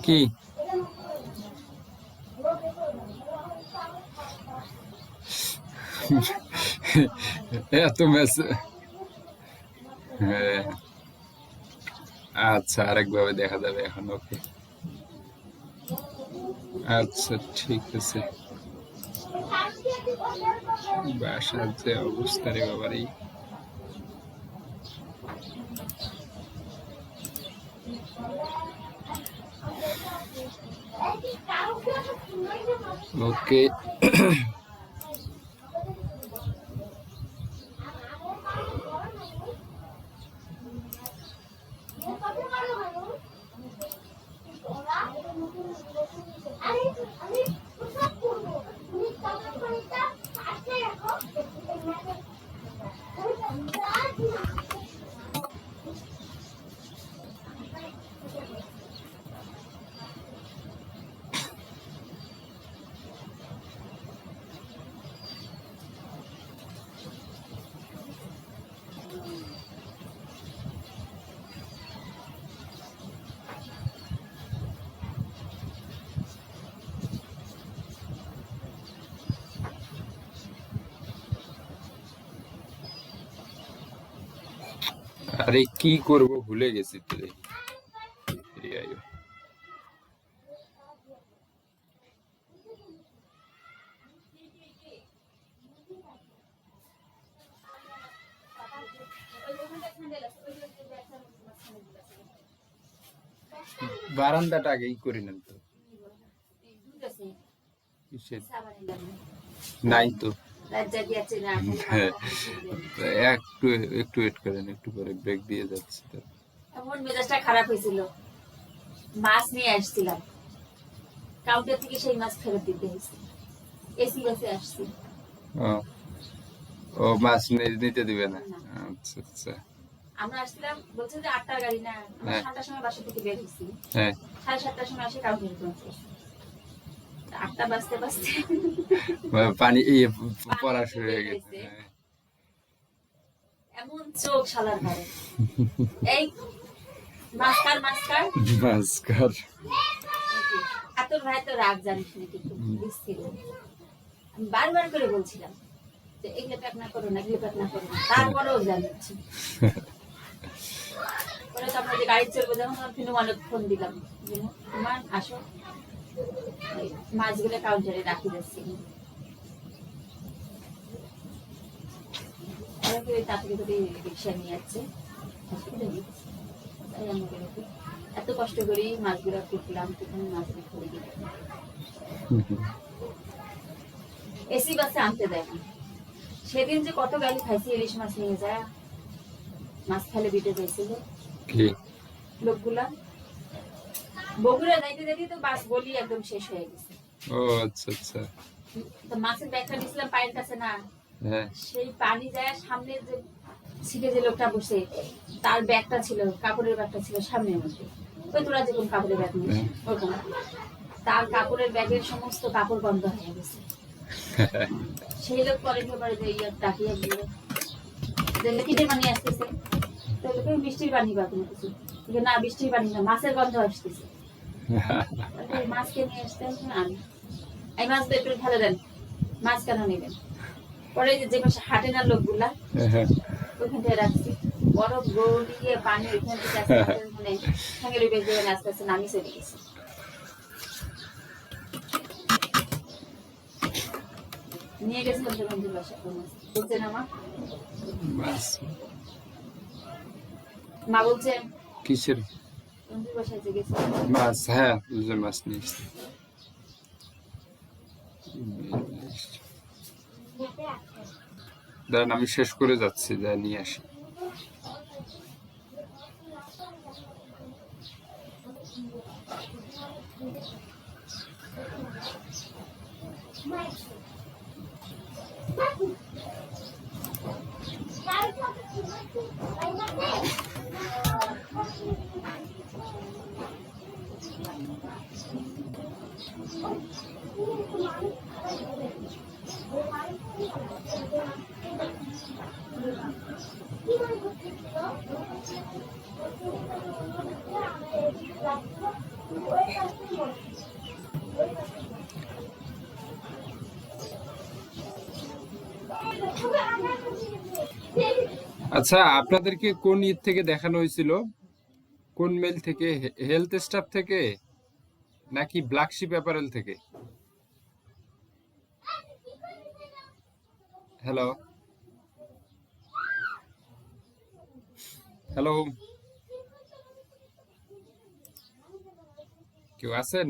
কি এত মেসেজ? হ্যাঁ, আচ্ছা, আরেকভাবে দেখা যাবে এখন। ওকে, আচ্ছা ঠিক আছে। বাসার যে অবস্থা রে বাবারে। ওকে, আরে কি করব ভুলে গেছি তো। বারান্দাটা আগেই করে নেন তো। নাই তো, একটু একটু ওয়েট করেন, একটু পরে ব্রেক দিয়ে যাচ্ছে। তো এমন মেজাজটা খারাপ হয়েছিল, মাছ নিয়ে আসছিলাম, কাউন্টার থেকে সেই মাছ ফেরত দিতে হয়েছে। এসি বাসে আসছি। ও মাছ নিতে দিবে না? আচ্ছা আচ্ছা। আমরা আসছিলাম, বলছে যে 8টার গাড়ি না, আমরা 7টার সময় বাসা থেকে বের হয়েছি। হ্যাঁ, 7:30টার সময় এসে কাউন্টারে পৌঁছেছি। 8টা বাজতে বাজতে পানি পড়া শুরু হয়ে গেছে। এমন চোখ শালার ঘরে, এই মাস্কার এত ভাই তো রাগ জানিস না, কিন্তু দিচ্ছিল আমি বারবার করে বলছিলাম যে এগুলো প্যাক না করো না, এগুলো প্যাক না করো না, তারপরেও জানাচ্ছি। পরে তো আমরা যে গাড়ি চলবো যখন ফিনু অনেক ফোন দিলাম, তোমার আসো মাছগুলো কাউন্টারে রাখি যাচ্ছি। তাড়াতাড়ি করে রিক্সা নিয়ে যাচ্ছে, তাই আমাকে এত কষ্ট করেই মাছগুলো কুটলাম, তখন মাছগুলো খুলে দিলাম। এসি বাসে আনতে দেয় না। সেদিন যে কত গালি খাইছি ইলিশ মাছ নিয়ে যায়, মাছ খালে বিটে যাইছিল কি লোকগুলা। বগুড়া যাইতে যাইতে তো বাস গলি একদম শেষ হয়ে গেছে। ও আচ্ছা আচ্ছা, তো মাছের ব্যাগটা নিয়েছিলাম পায়ের কাছে না, হ্যাঁ সেই পানি যায় সামনে যে সিটে যে লোকটা বসে, তার ব্যাগটা ছিল, কাপড়ের ব্যাগটা ছিল সামনের মধ্যে। ওই তোরা যেরকম কাপড়ের ব্যাগ নিস ওরকম, তার কাপড়ের ব্যাগের সমস্ত কাপড় বন্ধ হয়ে গেছে। সেই লোক পরে একেবারে যে ইয়ে তাকিয়ে দিয়ে কিনে পানি আসতেছে, তো লোকে বৃষ্টির পানি বা কোনো কিছু, না বৃষ্টির পানি না, মাছের গন্ধ আসতেছে। মাছকে নিয়ে আসতেন, আমি এই মাছ একটু ফেলে দেন, মাছ কেন নেবেন? পরে যে পাশে হাটে না লোকগুলা, ওইখান থেকে রাখছি বরফ গড়িয়ে পানি ওইখান থেকে আস্তে আস্তে মানে সঙ্গে রুবে দিয়ে আস্তে আস্তে নামি চলে গেছে। নিয়ে গেছিলাম তো বন্ধুর বাসা, বলছেন আমার মা বলছে কিসের বন্ধুর বাসায় যে গেছে মাছ? হ্যাঁ যে মাছ নিয়ে এসছি। দাঁড়ান আমি শেষ করে যাচ্ছি, যা নিয়ে আসি। আচ্ছা, আপনাদেরকে কোন ইয়ে থেকে দেখানো হয়েছিল? কোন মেল থেকে? হেলথ স্টাফ থেকে নাকি ব্ল্যাক শিপ অ্যাপারেল থেকে? হ্যালো হ্যালো, কেউ আছেন?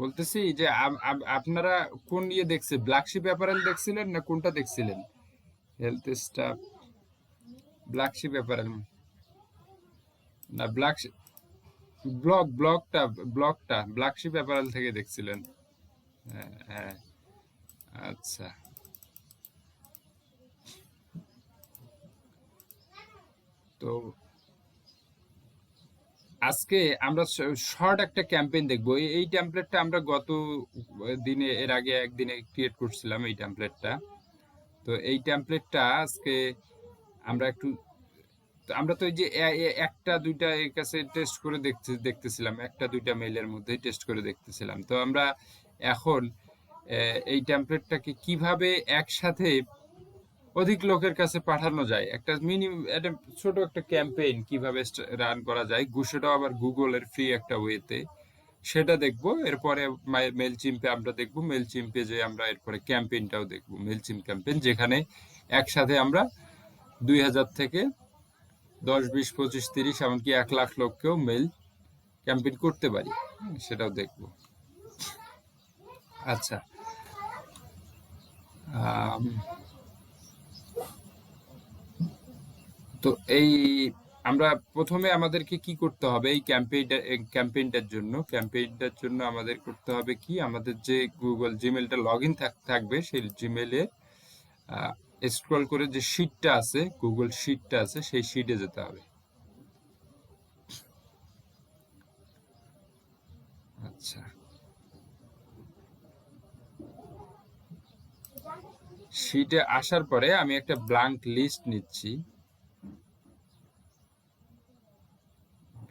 বলতেছি যে আপনারা কোন ইয়ে দেখছে, ব্ল্যাক শিপ অ্যাপারেল দেখছিলেন না কোনটা দেখছিলেন? Health stuff, black sheep apparel না ব্ল্যাক ব্লকটা ব্ল্যাক শিপ অ্যাপারেল থেকে দেখছিলেন? হ্যাঁ হ্যাঁ, আচ্ছা। তো আজকে আমরা শর্ট একটা ক্যাম্পেইন দেখবো। এই টেমপ্লেটটা আমরা গত দিনে, এর আগে একদিনে ক্রিয়েট করছিলাম এই টেমপ্লেটটা। তো এই টেমপ্লেটটা আজকে আমরা একটু, আমরা তো এই যে একটা দুইটা এর কাছে টেস্ট করে দেখতেছিলাম, একটা দুইটা মেইলের মধ্যেই টেস্ট করে দেখতেছিলাম। তো আমরা এখন এই টেমপ্লেটটাকে কিভাবে একসাথে অধিক লোকের কাছে পাঠানো যায়, একটা একটা ছোট একটা ক্যাম্পেইন কিভাবে রান করা যায়, সেটাও আবার গুগলের ফ্রি একটা ওয়েতে, সেটা দেখবো। এরপরে মেল চিম্পে আমরা দেখবো, মেল চিম্পে যে আমরা এরপরে ক্যাম্পেইনটাও দেখবো, মেল চিম্প ক্যাম্পেইন, যেখানে একসাথে আমরা 2000 থেকে 10, 20, 25, 30 এমনকি 1 লাখ লোককেও মেল ক্যাম্পেইন করতে পারি, সেটাও দেখবো। আচ্ছা, তো এই আমরা প্রথমে আমাদেরকে কি করতে হবে এই ক্যাম্পেইনটার জন্য আমাদের করতে হবে কি, আমাদের যে গুগল জিমেলটা লগ ইন থাকবে সেই জিমেলে স্ক্রল করে যে শিটটা আছে, গুগল শিটটা আছে, সেই শিটে যেতে হবে। আচ্ছা, শিটে আসার পরে আমি একটা ব্ল্যাঙ্ক লিস্ট নিচ্ছি,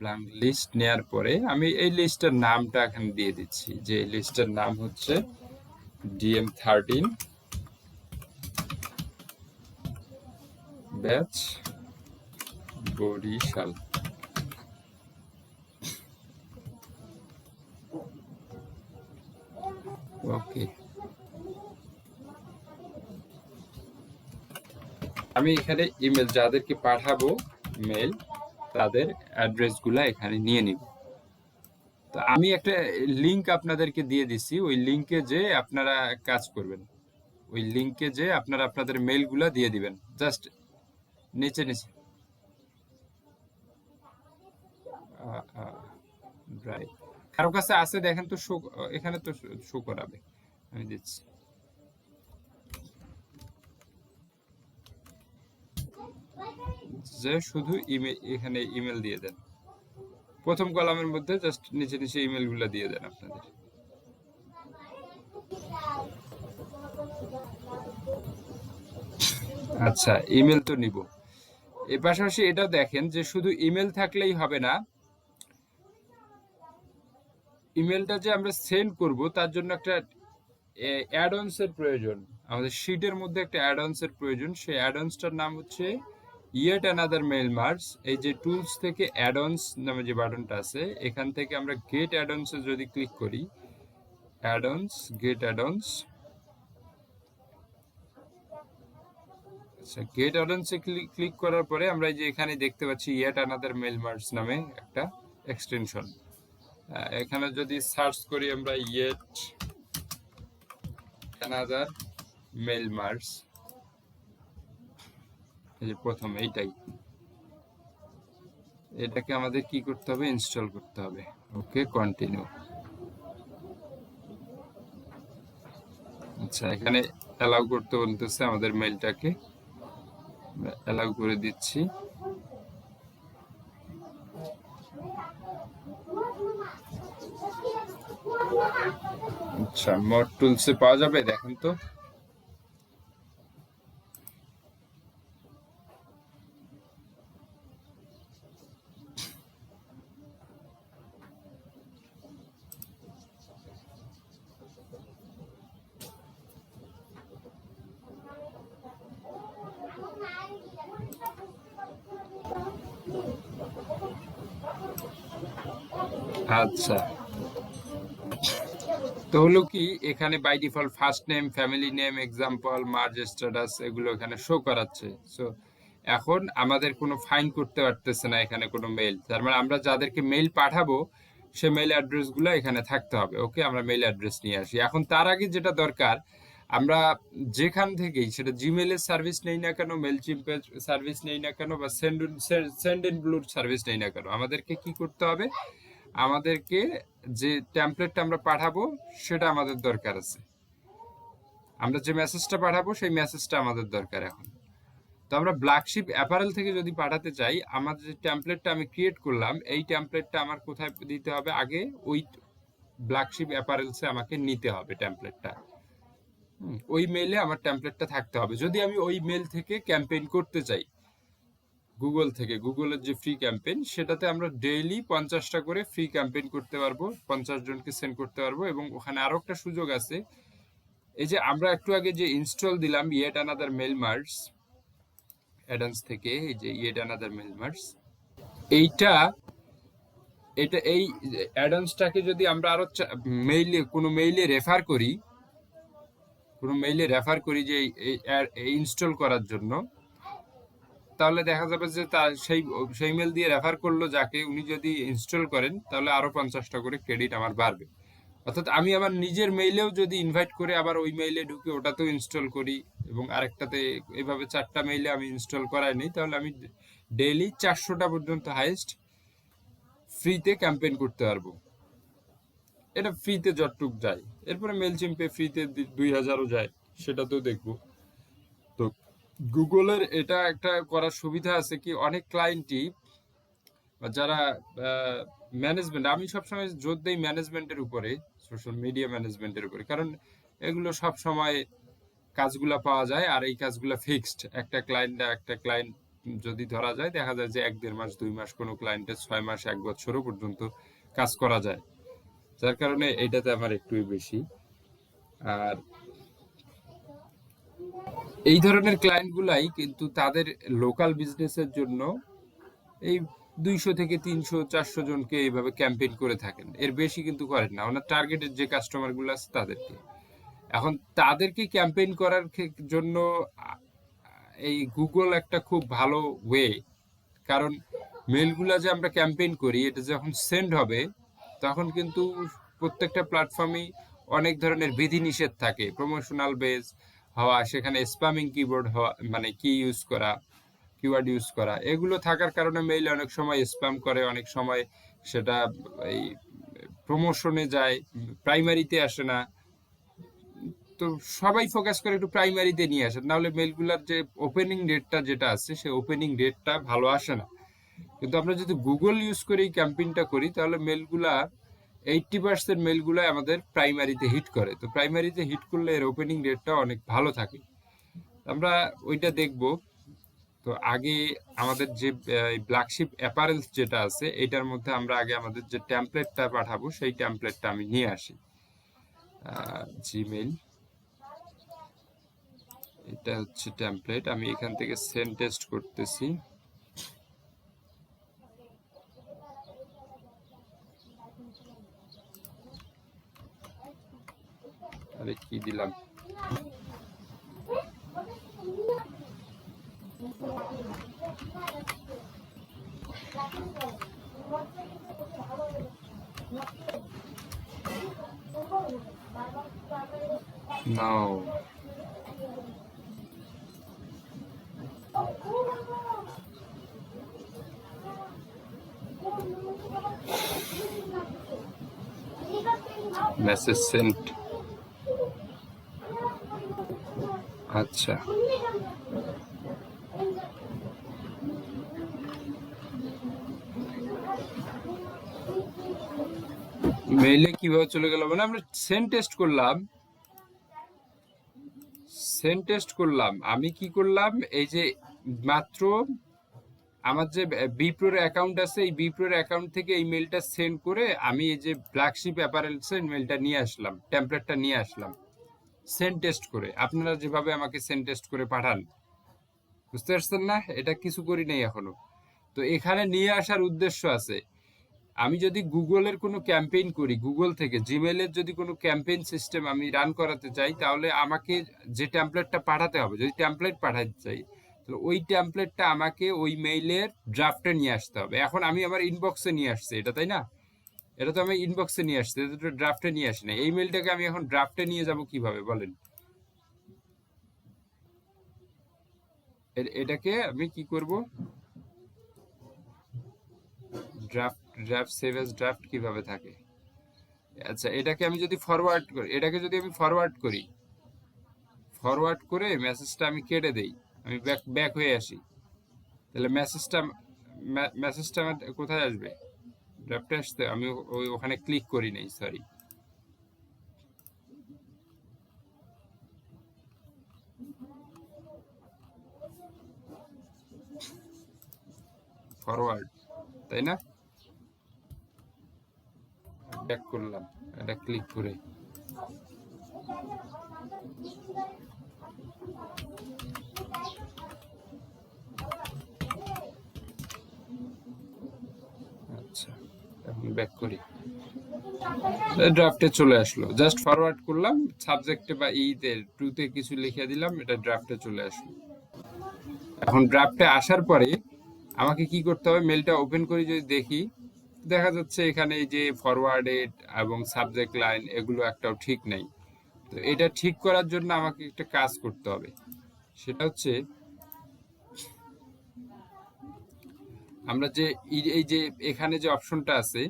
ব্ল্যাঙ্ক লিস্ট নেয়ার পরে আমি এই লিস্টের নামটা এখানে দিয়ে দিচ্ছি, যে এই লিস্টের নাম হচ্ছে DM13 ব্যাচ বরিশাল। ওকে, আমি এখানে ইমেল যাদেরকে পাঠাবো মেল তাদের অ্যাড্রেস গুলা এখানে নিয়ে নিব। তো আমি একটা লিংক আপনাদেরকে দিয়ে দিছি, ওই লিংকে যে আপনারা কাজ করবেন, ওই লিংকে যে আপনারা আপনাদের মেল গুলা দিয়ে দিবেন। জাস্ট নিচে নিচে রাইট, কারো কাছে আছে দেখেন তো, শো এখানে তো শো করাবে, আমি দিচ্ছি। যে শুধু ইমেল, এখানে ইমেল দিয়ে দেন, প্রথম কলামের মধ্যে জাস্ট নিচে নিচে ইমেল গুলা দিয়ে দেন আপনাদের। আচ্ছা, ইমেল তো নিব। এর পাশাপাশি এটা দেখেন যে শুধু ইমেল থাকলেই হবে না, ইমেলটা যে আমরা সেন্ড করব তার জন্য একটা অ্যাড-অনস এর প্রয়োজন। আমাদের শীটের মধ্যে একটা অ্যাড-অনস এর প্রয়োজন। সেই অ্যাড-অনসটার নাম হচ্ছে ইয়েট অ্যানাদার মেইল মার্কস। এই যে টুলস থেকে অ্যাড-অনস নামে যে বাটনটা আছে, এখান থেকে আমরা গেট অ্যাড-অনস এ যদি ক্লিক করি, অ্যাড-অনস, গেট অ্যাড-অনস, আচ্ছা গেট অ্যাড-অনস এ ক্লিক করার পরে আমরা এই যে এখানে দেখতে পাচ্ছি ইয়েট অ্যানাদার মেইল মার্কস নামে একটা এক্সটেনশন। এখানে যদি সার্চ করি আমরা ইয়েট অ্যানাদার মেইল মার্কস, এই যে প্রথম এইটাই, এটাকে আমাদের কি করতে হবে, ইনস্টল করতে হবে। ওকে, কন্টিনিউ। আচ্ছা, এখানে অ্যালাউ করতে বলতেছে, আমাদের মেইলটাকে অ্যালাউ করে দিচ্ছি। আচ্ছা, মোড টুলসে পাওয়া যাবে, দেখেন তো। আচ্ছা, তো হলো কি, এখানে by default first name, family name, example, merge status এগুলো এখানে শো করাচ্ছে। সো এখন আমাদের কোনো ফাইন্ড করতে পারতেছে না এখানে কোনো মেইল, তার মানে আমরা যাদেরকে মেইল পাঠাবো সে মেইল অ্যাড্রেস গুলো এখানে থাকতে হবে। ওকে, আমরা মেইল অ্যাড্রেস নিয়ে আসি। এখন তার আগে যেটা দরকার, আমরা যেখান থেকেই, সেটা জিমেইলের সার্ভিস নেই না কেন, মেলচিম্পের সার্ভিস নেই না কেন, বা সেন্ডইনব্লুর সার্ভিস নেই না কেন, আমাদেরকে কি করতে হবে, আমাদেরকে যে টেমপ্লেটটা আমরা পাঠাবো সেটা আমাদের দরকার আছে। আমরা যে মেসেজটা পাঠাবো সেই মেসেজটা আমাদের দরকার এখন। তো আমরা ব্ল্যাকশিপ অ্যাপারেল থেকে যদি পাঠাতে চাই, আমার যে টেমপ্লেটটা আমি ক্রিয়েট করলাম, এই টেমপ্লেটটা আমার কোথায় দিতে হবে, আগে ওই ব্ল্যাকশিপ অ্যাপারেলসে আমাকে নিতে হবে টেমপ্লেটটা। ওই মেইলে আমার টেমপ্লেটটা থাকতে হবে। যদি আমি ওই মেইল থেকে ক্যাম্পেইন করতে চাই, গুগল থেকে, গুগলের যে ফ্রি ক্যাম্পেইন, সেটাতে আমরা ডেইলি 50টা করে ফ্রি ক্যাম্পেইন করতে পারবো, 50 জনকে সেন্ড করতে পারবো। এবং ওখানে আরো একটা সুযোগ আছে, এই যে আমরা একটু আগে যে ইনস্টল দিলাম yet another mail marks add-ons থেকে, এই যে ইয়েট অ্যানাদার মেইল মার্কস, এটা এই অ্যাডন্সটাকে যদি আমরা আরো মেইলে, কোনো মেইলে রেফার করি যে ইনস্টল করার জন্য, তাহলে দেখা যাবে যে তার সেই মেল দিয়ে রেফার করলো যাকে, উনি যদি ইনস্টল করেন তাহলে আরো 50টা করে ক্রেডিট আমার বাড়বে। অর্থাৎ আমি আমার নিজের মেইলেও যদি ইনভাইট করে আবার ওই মেইলে ঢুকে ওটাতেও ইনস্টল করি, এবং আরেকটাতে, এইভাবে 4টা মেইলে আমি ইনস্টল করাই নিই, তাহলে আমি ডেইলি 400টা পর্যন্ত হাইয়েস্ট ফ্রিতে ক্যাম্পেইন করতে পারবো। এটা ফ্রিতে যতটুক যায়, এরপরে মেলচিম্পে ফ্রিতে 2000ও যায়, সেটাতেও দেখবো। তো গুগলের এটা একটা করার সুবিধা আছে কি, অনেক ক্লায়েন্টই যারা ম্যানেজমেন্ট, আমি সবসময় জোর দেই ম্যানেজমেন্টের উপরে, সোশ্যাল মিডিয়া ম্যানেজমেন্টের উপরে, কারণ এগুলো সব সময় কাজগুলা পাওয়া যায়, আর এই কাজগুলা ফিক্সড। একটা ক্লায়েন্ট যদি ধরা যায়, দেখা যায় যে 1-1.5 মাস 2 মাস, কোনো ক্লায়েন্টের 6 মাস 1 বছরও পর্যন্ত কাজ করা যায়, যার কারণে এইটাতে আমার একটু বেশি। আর এই ধরনের ক্লায়েন্ট গুলাই কিন্তু তাদের লোকাল বিজনেসের জন্য এই 200 থেকে 300 400 জনকে এইভাবে ক্যাম্পেইন করে থাকেন, এর বেশি কিন্তু করেন না। ওনার টার্গেটের যে কাস্টমার গুলো আছে তাদেরকে, এখন তাদেরকে ক্যাম্পেইন করার জন্য এই গুগল একটা খুব ভালো ওয়ে। কারণ মেলগুলা যে আমরা ক্যাম্পেইন করি, এটা যখন সেন্ড হবে তখন কিন্তু প্রত্যেকটা প্ল্যাটফর্মেই অনেক ধরনের বিধিনিষেধ থাকে, প্রমোশনাল বেস হওয়া, সেখানে স্প্যামিং কিবোর্ড হওয়া, মানে কি ইউজ করা, কিওয়ার্ড ইউজ করা, এগুলো থাকার কারণে মেইল অনেক সময় স্প্যাম করে, অনেক সময় সেটা এই প্রমোশনে যায়, প্রাইমারিতে আসে না। তো সবাই ফোকাস করে একটু প্রাইমারিতে নিয়ে আসে, নাহলে মেলগুলার যে ওপেনিং রেটটা যেটা আছে, সেই ওপেনিং রেটটা ভালো আসে না। কিন্তু আমরা যদি গুগল ইউজ করে এই ক্যাম্পেইনটা করি, তাহলে মেলগুলা 80% মেলগুলা আমাদের প্রাইমারিতে হিট করে। তো প্রাইমারিতে হিট করলে এর ওপেনিং রেটটা অনেক ভালো থাকে, আমরা ওইটা দেখব। তো আগে আমাদের যে ব্ল্যাকশিপ অ্যাপারেলস যেটা আছে, এটার মধ্যে আমরা আগে আমাদের যে টেমপ্লেটটা পাঠাবো, সেই টেমপ্লেটটা আমি নিয়ে আসি। জিমেইল, এটা হচ্ছে টেমপ্লেট, আমি এখান থেকে সেন্ড টেস্ট করতেছি। আরে কি দিলাম, নাও মেসেজ সেন্ট। আচ্ছা, মেইলে কিভাবে চলে গেল, মানে আমরা সেন্ড টেস্ট করলাম, আমি কি করলাম, এই যে মাত্র আমার যে বিপ্রোর অ্যাকাউন্ট আছে, এই বিপ্রোর অ্যাকাউন্ট থেকে এই মেলটা সেন্ড করে আমি এই যে ব্ল্যাকশিপ অ্যাপারেলসের মেলটা নিয়ে আসলাম, টেমপ্লেটটা নিয়ে আসলাম সেন্ড টেস্ট করে। আপনারা যেভাবে আমাকে সেন্ড টেস্ট করে পাঠান, বুঝতে পারছেন না, এটা কিছু করি নাই এখনো। তো এখানে নিয়ে আসার উদ্দেশ্য আছে, আমি যদি গুগলের কোনো ক্যাম্পেইন করি, গুগল থেকে জিমেইলের যদি কোনো ক্যাম্পেইন সিস্টেম আমি রান করাতে চাই, তাহলে আমাকে যে টেমপ্লেটটা পাঠাতে হবে, যদি টেমপ্লেট পাঠাতে চাই, তাহলে ওই টেমপ্লেটটা আমাকে ওই মেইলের ড্রাফটে নিয়ে আসতে হবে। এখন আমি আমার ইনবক্সে নিয়ে আসছি এটা, তাই না, এটা তো আমি ইনবক্সে নিয়ে আসছি, এটা তো ড্রাফটে নিয়ে আসি না। এই মেইলটাকে আমি এখন ড্রাফটে নিয়ে যাব কিভাবে বলেন? এটাকে আমি কি করব, ড্রাফট সেভ এজ ড্রাফট কিভাবে থাকে। আচ্ছা, এটাকে আমি যদি ফরওয়ার্ড করি, এটাকে যদি আমি ফরওয়ার্ড করে মেসেজটা আমি কেটে দেই, আমি ব্যাক হয়ে আসি, তাহলে মেসেজটা আমার কোথায় আসবে, ড্রাফটে আসতে। আমি ওখানে ক্লিক করি নাই, সরি। ফরওয়ার্ড, তাই না, ব্যাক করলাম, এটা ক্লিক করে আচ্ছা, এখন ব্যাক করি, ড্রাফটে চলে আসলো। জাস্ট ফরওয়ার্ড করলাম, সাবজেক্টে বা ইতে টুতে কিছু লিখে দিলাম, এটা ড্রাফটে চলে আসলো। এখন ড্রাফটে আসার পরে আমাকে কি করতে হবে, মেলটা ওপেন করে যদি দেখি, দেখা যাচ্ছে এখানে এই যে ফরওয়ার্ডেড এবং সাবজেক্ট লাইন এগুলো একটাও ঠিক নেই। তো এটা ঠিক করার জন্য আমাকে একটা কাজ করতে হবে, সেটা হচ্ছে আমরা যে এই যে এখানে যে অপশনটা আছে,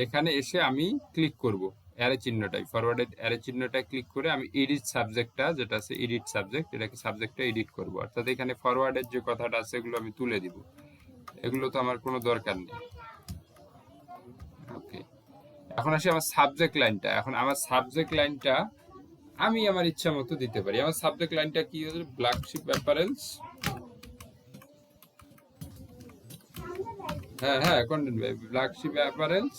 এখানে এসে আমি ক্লিক করব অ্যারে চিহ্নটাই, ফরওয়ার্ডেড অ্যারে চিহ্নটা ক্লিক করে আমি এডিট সাবজেক্টটা যেটা আছে, এডিট সাবজেক্ট, এটাকে সাবজেক্টটা এডিট করব। অর্থাৎ এখানে ফরওয়ার্ডের যে কথাটা আছে এগুলো আমি তুলে দিব, এগুলো তো আমার কোনো দরকার নেই। ওকে, এখন আসি আমার সাবজেক্ট লাইনটা। এখন আমার সাবজেক্ট লাইনটা আমি আমার ইচ্ছা মতো দিতে পারি। আমার সাবজেক্ট লাইনটা কি হচ্ছে, ব্ল্যাকশিপ অ্যাপারেলস হ্যাঁ হ্যাঁ কন্টেন্ট ভাই, ব্ল্যাক শিপ অ্যাপারেলস,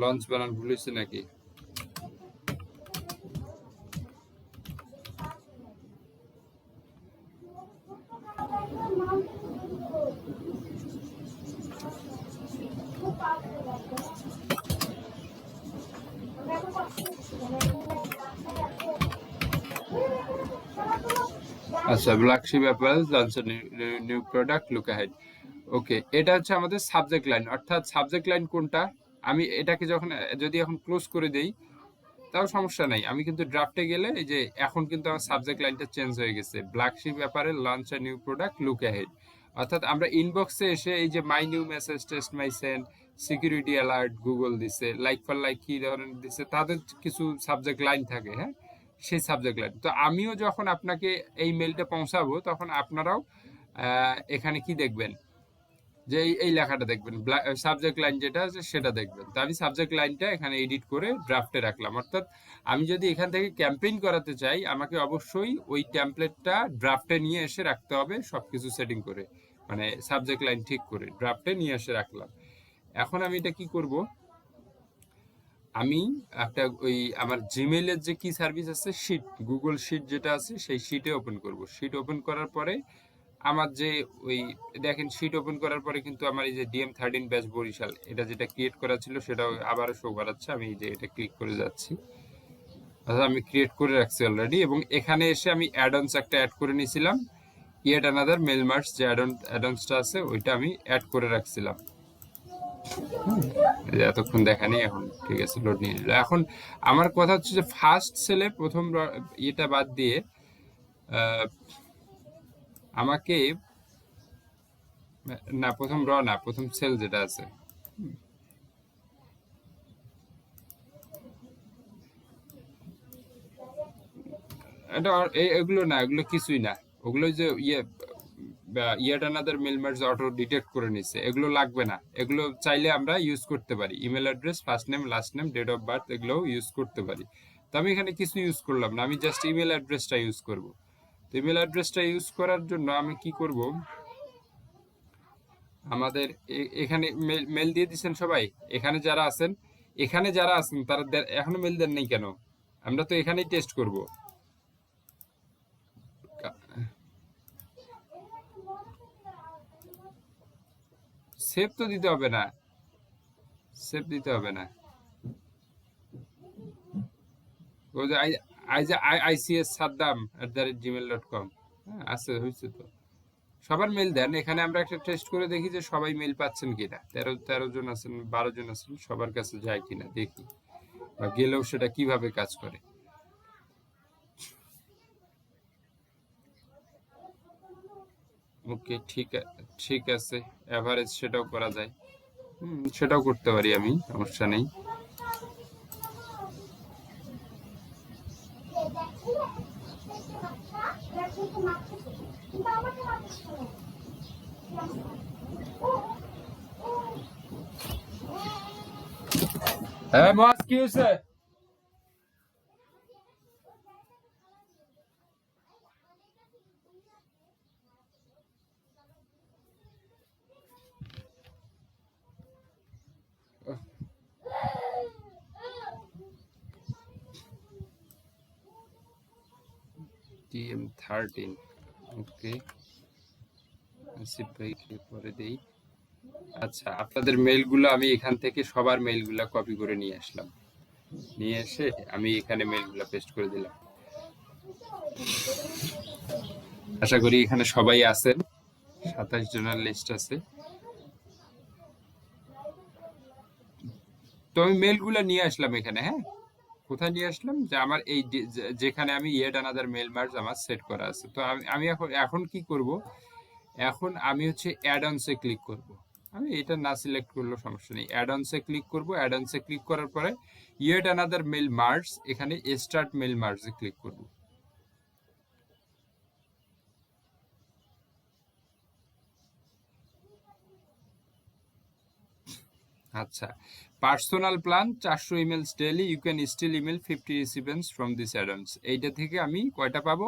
লঞ্চ বানান ভুলেছি নাকি? আচ্ছা, black sheep apparels launch new product, look ahead. Okay, এটা হচ্ছে আমাদের সাবজেক্ট লাইন, অর্থাৎ সাবজেক্ট লাইন কোনটা, আমি এটাকে যখন যদি এখন ক্লোজ করে দেই তাও সমস্যা নাই, আমি কিন্তু ড্রাফটে গেলে এই যে এখন কিন্তু আমার সাবজেক্ট লাইনটা চেঞ্জ হয়ে গেছে, black sheep apparel launch a new product, look ahead. অর্থাৎ আমরা ইনবক্সে এসে এই যে my new message, test my send, security alert Google দিছে, লাইক ফর লাইক কি ধরনের দিছে, তাদের কিছু সাবজেক্ট লাইন থাকে, হ্যাঁ, সেই সাবজেক্ট লাইন। তো আমিও যখন আপনাকে এই মেলটা পৌঁছাবো তখন আপনারাও এখানে কি দেখবেন, যে এই লেখাটা দেখবেন, সাবজেক্ট লাইন যেটা আছে সেটা দেখবেন। তো আমি সাবজেক্ট লাইনটা এখানে এডিট করে ড্রাফটে রাখলাম। অর্থাৎ আমি যদি এখান থেকে ক্যাম্পেইন করাতে চাই আমাকে অবশ্যই ওই টেমপ্লেটটা ড্রাফটে নিয়ে এসে রাখতে হবে, সবকিছু সেটিং করে, মানে সাবজেক্ট লাইন ঠিক করে ড্রাফটে নিয়ে এসে রাখলাম। এখন আমি এটা কি করব, আমি একটা ওই আমার জিমেইলের যে কি সার্ভিস আছে, শিট, গুগল শিট যেটা আছে সেই শিটে ওপেন করব। শিট ওপেন করার পরে আমার যে ওই দেখেন, শিট ওপেন করার পরে কিন্তু আমার এই যে DM13 ব্যাচ বরিশাল, এটা যেটা ক্রিয়েট করা ছিল সেটা আবারও শো করাচ্ছে। আমি এই যে এটা ক্লিক করে যাচ্ছি, আচ্ছা আমি ক্রিয়েট করে রাখছি অলরেডি, এবং এখানে এসে আমি অ্যাডঅনস একটা অ্যাড করে নিয়েছিলাম, ইয়েট অ্যানাদার মেল মার্চ যে অ্যাডঅনসটা আছে ওইটা আমি অ্যাড করে রাখছিলাম। এতক্ষণ দেখা নেই, এখন ঠিক আছে, লোড নিয়ে নিল। এখন আমার কথা হচ্ছে যে ফার্স্ট সেলে প্রথম ইয়েটা বাদ দিয়ে আমাকে না, প্রথম না, প্রথম সেল যেটা আছে, এটা এগুলো না, এগুলো কিছুই না, ওগুলো যে yet another mail merge auto detect করে নিচ্ছে, এগুলো লাগবে না। এগুলো চাইলে আমরা ইউজ করতে পারি, email address, first name, last name, date of birth, এগুলোও ইউজ করতে পারি। তো আমি এখানে কিছু ইউজ করলাম না, আমি জাস্ট ইমেল অ্যাড্রেসটা ইউজ করব। তো ইমেল অ্যাড্রেসটা ইউজ করার জন্য আমি কি করব, আমাদের এখানে মেল দিয়ে দিচ্ছেন সবাই, এখানে যারা আছেন, তারা এখনো মেল দেন নাই কেন? আমরা তো এখানেই টেস্ট করব। সেভ তো দিতে হবে না, সেভ দিতে হবে না। ওই যে ICS saddam@gmail.com, হ্যাঁ আছে, হয়েছে তো। সবার মেল দেন, এখানে আমরা একটা টেস্ট করে দেখি যে সবাই মেল পাচ্ছেন কিনা, 13 জন আছেন, 12 জন আছেন, সবার কাছে যায় কিনা দেখি, বা গেলেও সেটা কিভাবে কাজ করে। ওকে, ঠিক আছে, এভারেজ সেটাও করা যায়, সেটাও করতে পারি আমি, সমস্যা নেই। হ্যাঁ মজ, কি হয়েছে? DM13, ওকে, আসিফ ভাইকে পরে দেই। আচ্ছা, আপনাদের মেইলগুলো আমি এখান থেকে সবার মেইলগুলো কপি করে নিয়ে আসলাম, নিয়ে এসে আমি এখানে মেইলগুলো পেস্ট করে দিলাম। আশা করি এখানে সবাই আছেন, 27 জনের লিস্ট আছে। তো আমি মেইলগুলো নিয়ে আসলাম এখানে, হ্যাঁ, কোথায় নিয়ে আসলাম, যে আমার এই যেখানে আমি ইয়েট অ্যানাদার মেল মার্জ আমার সেট করা আছে। তো আমি এখন কি করব, এখন আমি হচ্ছে অ্যাড অনসে ক্লিক করব। আমি এটা না সিলেক্ট করলেও সমস্যা নেই, অ্যাড অনসে ক্লিক করব। অ্যাড অনসে ক্লিক করার পরে ইয়েট অ্যানাদার মেল মার্জ, এখানে স্টার্ট মেল মার্জে ক্লিক করব। আচ্ছা, personal plan 400 emails daily, you can still email 50 recipients from this addons. এইটা থেকে আমি কয়টা পাবো?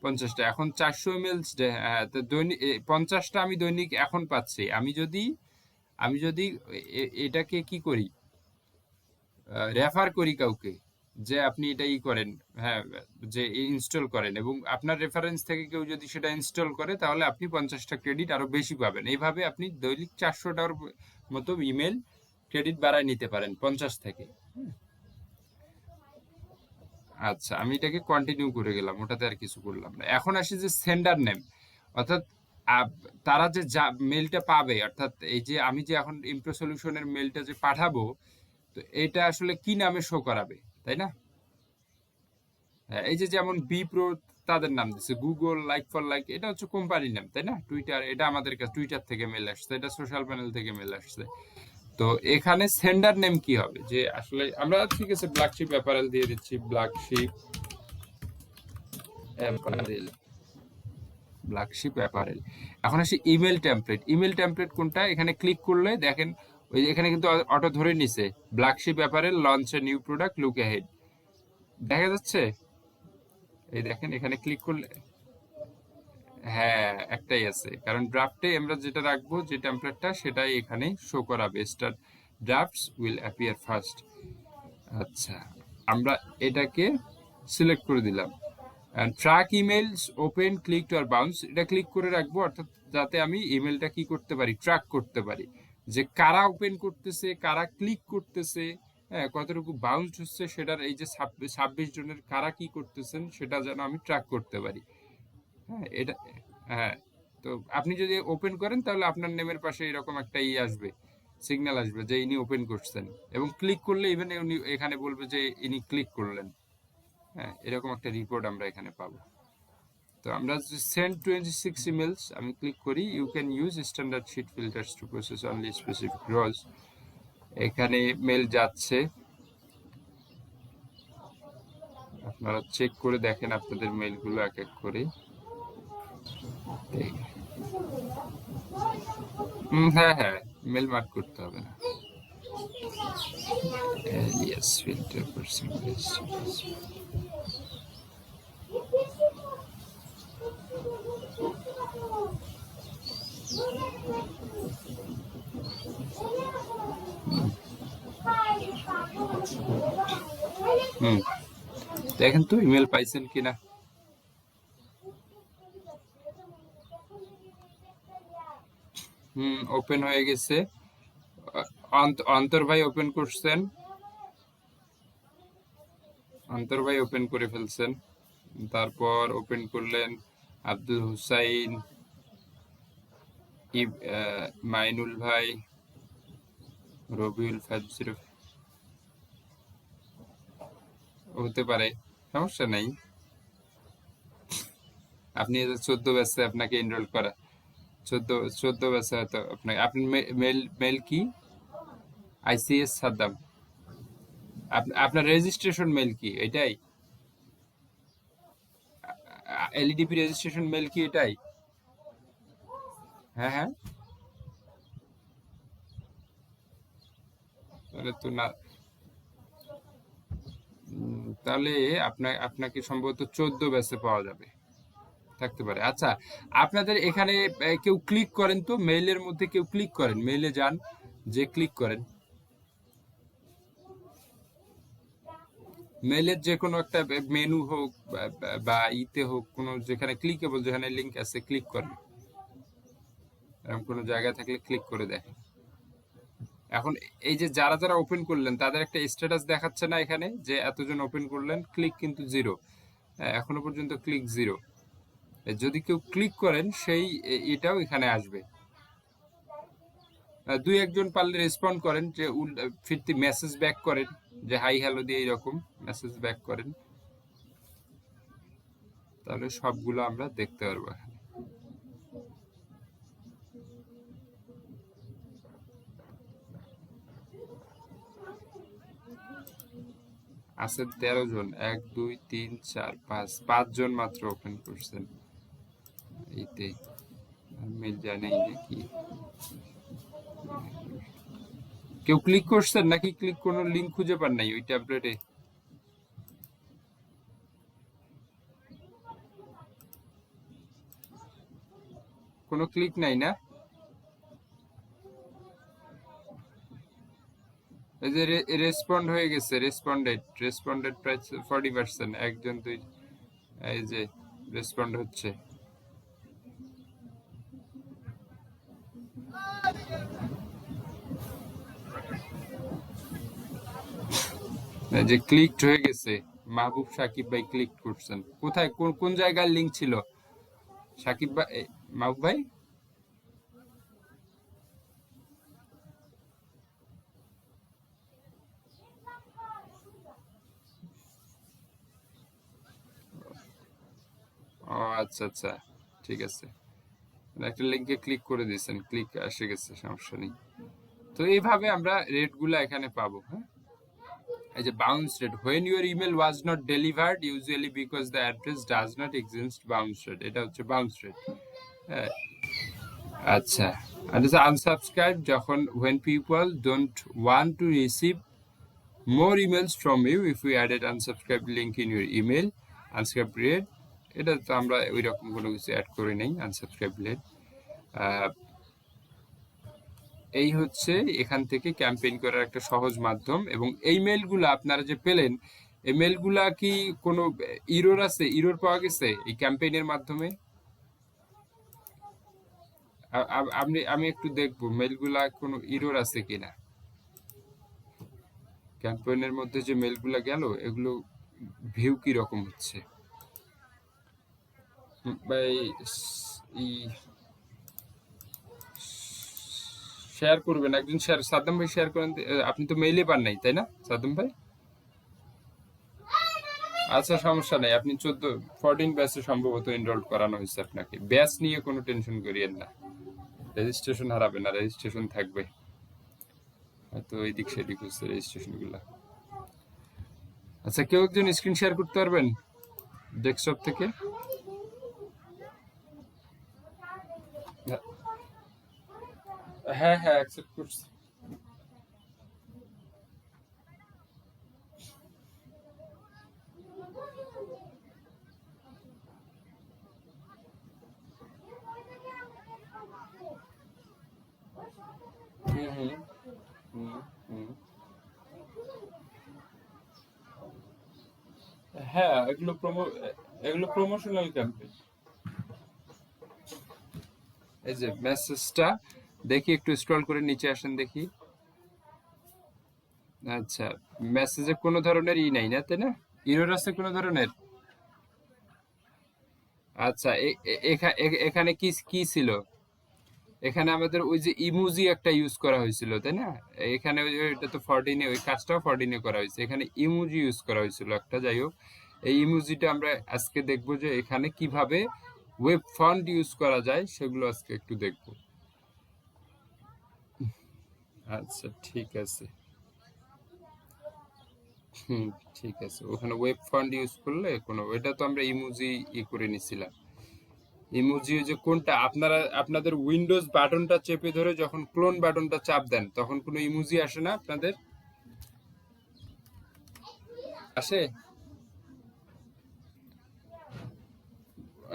50টা। এখন 400 ইমেলস দৈনিক 50টা আমি দৈনিক এখন পাচ্ছি। আমি যদি এটাকে কি করি, রেফার করি কাউকে, যে আপনি এটা করেন, হ্যাঁ, যে ইনস্টল করেন, এবং আপনার রেফারেন্স থেকে কেউ যদি সেটা ইনস্টল করে, তাহলে আপনি 50টা ক্রেডিট আরো বেশি পাবেন। এইভাবে আপনি দৈনিক 400টার মতো ইমেল ক্রেডিট বাড়ায় নিতে পারেন 50 থেকে। আচ্ছা, আমি এটাকে কন্টিনিউ করে গেলাম, ওটাতে আর কিছু করলাম না। এখন আসি যে সেন্ডার নেম, অর্থাৎ তারা যে মেলটা পাবে, অর্থাৎ এই যে আমি যে এখন ইমপ্রো সলিউশনের মেলটা যে পাঠাবো, তো এটা আসলে কি নামে শো করাবে, তাই না? হ্যাঁ, এই যে যেমন বি প্রো তাদের নাম দিচ্ছে, গুগল, লাইক ফর লাইক, এটা হচ্ছে কোম্পানির নাম, তাই না? টুইটার, এটা আমাদের কাছে টুইটার থেকে মেল আসছে, এটা সোশ্যাল প্যানেল থেকে মেল আসছে। তো এখানে সেন্ডার নেম কি হবে, যে আসলে আমরা ঠিক আছে ব্ল্যাক শিপ অ্যাপারেল দিয়ে দিচ্ছি, ব্ল্যাক শিপ অ্যাপারেল। এখন আসি ইমেল টেমপ্লেট। ইমেল টেমপ্লেট কোনটা? এখানে ক্লিক করলে দেখেন ওই এখানে কিন্তু অটো ধরে নিছে, black sheep apparel launch a new product, look ahead, দেখা যাচ্ছে? এই দেখেন এখানে ক্লিক করলে, হ্যাঁ একটাই আছে, কারণ ড্রাফটে আমরা যেটা রাখবো, যে টেমপ্লেটটা, সেটাই এখানে শো করাবে। Start drafts will appear first. আচ্ছা, আমরা এটাকে সিলেক্ট করে দিলাম। Track emails open, click to আর বাউন্স, এটা ক্লিক করে রাখবো, অর্থাৎ যাতে আমি ইমেলটা কি করতে পারি, ট্র্যাক করতে পারি, যে কারা ওপেন করতেছে, কারা ক্লিক করতেছে, হ্যাঁ, কতটুকু বাউন্স হচ্ছে, সেটার এই যে 26 জনের কারা কি করতেছেন, সেটা যেন আমি ট্র্যাক করতে পারি। হ্যাঁ, এটা, হ্যাঁ, তো আপনি যদি ওপেন করেন, তাহলে আপনার নেমের পাশে এরকম একটা আসবে, সিগন্যাল আসবে যে ইনি ওপেন করছেন, এবং ক্লিক করলে ইভেন উনি এখানে বলবে যে ইনি ক্লিক করলেন। হ্যাঁ, এরকম একটা রিপোর্ট আমরা এখানে পাবো। তো আমরা সেন্ড 26 ইমেলস আমি ক্লিক করি, you can use standard sheet filters to process only specific rows. এখানে মেল যাচ্ছে, আপনারা চেক করে দেখেন আপনাদের মেলগুলো এক এক করে। হ্যাঁ হ্যাঁ, মেল মার্ক করতে হবে না। Yes, filter percentage. দেখেন তো ইমেল পাইছেন কিনা। ওপেন হয়ে গেছে, অন্তর ভাই ওপেন করছেন, অন্তর ভাই ওপেন করে ফেলছেন। তারপর ওপেন করলেন আব্দুল হুসাইন, মাইনুল ভাই, রবিউল 50 হতে পারে, সমস্যা নাই। আপনি 14 ব্যাচে আপনাকে এনরোল করা, 14 ব্যাচে হয়তো আপনাকে, আপনি মেল কি আইসিএস সাদ্দাম, আপনার রেজিস্ট্রেশন মেল কি এটাই? এলইডিপি রেজিস্ট্রেশন মেল কি এটাই? হ্যাঁ হ্যাঁ, তাহলে তো না, তাহলে আপনাকে সম্ভবত 14 ব্যাচে পাওয়া যাবে, থাকতে পারে। আচ্ছা, আপনাদের এখানে কেউ ক্লিক করেন তো, মেইলের মধ্যে কেউ ক্লিক করেন, মেইলে যান, যে ক্লিক করেন, মেইলের যে কোনো একটা মেনু হোক বা ইতে হোক, কোনো যেখানে ক্লিকেবল, যেখানে লিংক আছে, ক্লিক করেন, এরকম কোনো জায়গা থাকলে ক্লিক করে দেখেন। এখন এই যে যারা যারা ওপেন করলেন, তাদের একটা স্ট্যাটাস দেখাচ্ছে না এখানে, যে এতজন ওপেন করলেন, ক্লিক কিন্তু 0, এখনো পর্যন্ত ক্লিক 0। যদি কেউ ক্লিক করেন, সেই এটাও এখানে আসবে। 2-1 জন পারলে রেসপন্ড করেন, যে ফিরতি মেসেজ ব্যাক করেন, যে হাই হ্যালো দিয়ে এইরকম মেসেজ ব্যাক করেন, তাহলে সবগুলো আমরা দেখতে পারবো এখানে। আছে 13 জন, 1 2 3 4 5 জন মাত্র ওপেন করছেন। এইতে মেল জানাই নাকি কেউ ক্লিক করছেন নাকি ক্লিক কোনো লিংক খুঁজে পান নাই ওই ট্যাবলেটে? কোনো ক্লিক নাই না? এই যে রেসপন্ড হয়ে গেছে, রেসপন্ডেড প্রায় 40%, একজন দুই, এই যে রেসপন্ড হচ্ছে। এই যে ক্লিকড হয়ে গেছে, মাহবুব সাকিব ভাই ক্লিক করছেন। কোথায় কোন কোন জায়গায় লিংক ছিল সাকিব ভাই, মাহবুব ভাই? ও আচ্ছা আচ্ছা, ঠিক আছে, একটা লিংকে ক্লিক করে দিয়েছেন, ক্লিক এসে গেছে, সমস্যা নেই। তো এইভাবে আমরা রেটগুলো এখানে পাবো। হ্যাঁ, এই যে bounce rate, when your email was not delivered usually because the address does not exist, bounce rate, এটা হচ্ছে বাউন্স রেট। আচ্ছা, আর আনসাবস্ক্রাইব, যখন when people don't want to receive more emails from you if you added unsubscribe link in your email, unsubscribe rate, এটা তো আমরা ওই রকম কোনো কিছু অ্যাড করে নেই, আনসাবস্ক্রাইব রেট। এই হচ্ছে এখান থেকে ক্যাম্পেইন করার একটা সহজ মাধ্যম। এবং এই মেলগুলো আপনারা যে পেলেন, এই মেলগুলা কি কোনো ইরোর আছে, ইরোর পাওয়া গেছে এই ক্যাম্পেইনের মাধ্যমে? আমি একটু দেখবো মেলগুলা কোনো ইরোর আছে কিনা। ক্যাম্পেইনের মধ্যে যে মেলগুলা গেল, এগুলো ভিউ কি রকম হচ্ছে ভাই? শেয়ার করবেন, একজন শেয়ার, সাদ্দাম ভাই শেয়ার করেন। আপনি তো মেইলে পান নাই তাই না সাদ্দাম ভাই? আচ্ছা, সমস্যা নাই, আপনি 14 ব্যাচে সম্ভবত এনরোল করানো হয়েছে আপনাকে। ব্যাচ নিয়ে কোনো টেনশন করিয়েন না, রেজিস্ট্রেশন হারাবে না, রেজিস্ট্রেশন থাকবে। হয়তো এইদিক সেদিক হচ্ছে রেজিস্ট্রেশন গুলা। আচ্ছা, কেউ একজন স্ক্রিন শেয়ার করতে পারবেন ডেস্কটপ থেকে? হ্যাঁ হ্যাঁ, অ্যাকসেপ্ট করছি। হ্যাঁ, এগুলো প্রমোশনাল ক্যাম্পেইন। এই যে মেসেজটা দেখি, একটু স্ক্রল করে নিচে আসেন দেখি। আচ্ছা, মেসেজে কোনো ধরনের নাই না, তাই না? ইরর আছে কোনো ধরনের? আচ্ছা, এখানে কি কি ছিল? এখানে আমাদের ওই যে ইমোজি একটা ইউজ করা হয়েছিল, তাই না? এখানে এটা তো 14-এ, ওই কাজটাও 14-এ করা হয়েছে, এখানে ইমোজি ইউজ করা হয়েছিল একটা। যাই হোক, এই ইমোজিটা আমরা আজকে দেখবো যে এখানে কিভাবে ওয়েব ফন্ট ইউজ করা যায়, সেগুলো আজকে একটু দেখবো। আচ্ছা, ঠিক আছে, ঠিক আছে। ওখানে ওয়েব ফন্ট ইউজ করলে কোনো, এটা তো আমরা ইমোজি করে নিছিলাম। ইমোজি যে কোনটা, আপনাদের উইন্ডোজ বাটনটা চেপে ধরে যখন ক্লোন বাটনটা চাপ দেন, তখন কোনো ইমোজি আসে না আপনাদের? আসে?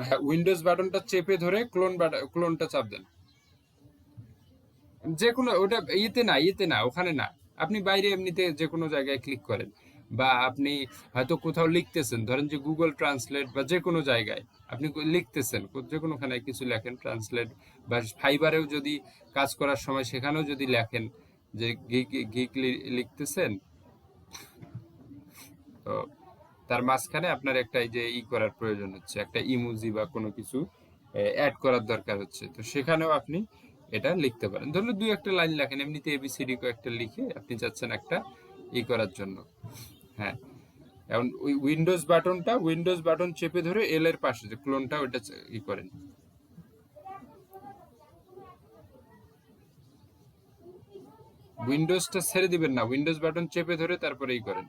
হ্যাঁ, উইন্ডোজ বাটনটা চেপে ধরে ক্লোনটা চাপ দেন, যে কোনো, ওটা ইয়েতে না, ওখানে না, আপনি বাইরে এমনিতে যে কোনো জায়গায় ক্লিক করেন, বা আপনি হয়তো কোথাও লিখতেছেন, ধরেন যে গুগল ট্রান্সলেট বা যে কোনো জায়গায় আপনি লিখতেছেন, যে কোনোখানে কিছু লেখেন, ট্রান্সলেট বা ফাইবারেও যদি কাজ করার সময় সেখানেও যদি লেখেন যে গিক লিখতেছেন, তো তার মাঝখানে আপনার একটা এই যে করার প্রয়োজন হচ্ছে, একটা ইমোজি বা কোনো কিছু অ্যাড করার দরকার হচ্ছে, তো সেখানেও আপনি এটা লিখতে পারেন। ধরুন 2-1 লাইন লেখেন, এমনিতে এবিসিডি কয়েকটা লিখে আপনি চাচ্ছেন একটা করার জন্য। হ্যাঁ, এখন ওই উইন্ডোজ বাটন চেপে ধরে এল এর পাশে যে ক্লোনটা, ওটা করেন। উইন্ডোজটা ছেড়ে দিবেন না, উইন্ডোজ বাটন চেপে ধরে তারপরে করেন।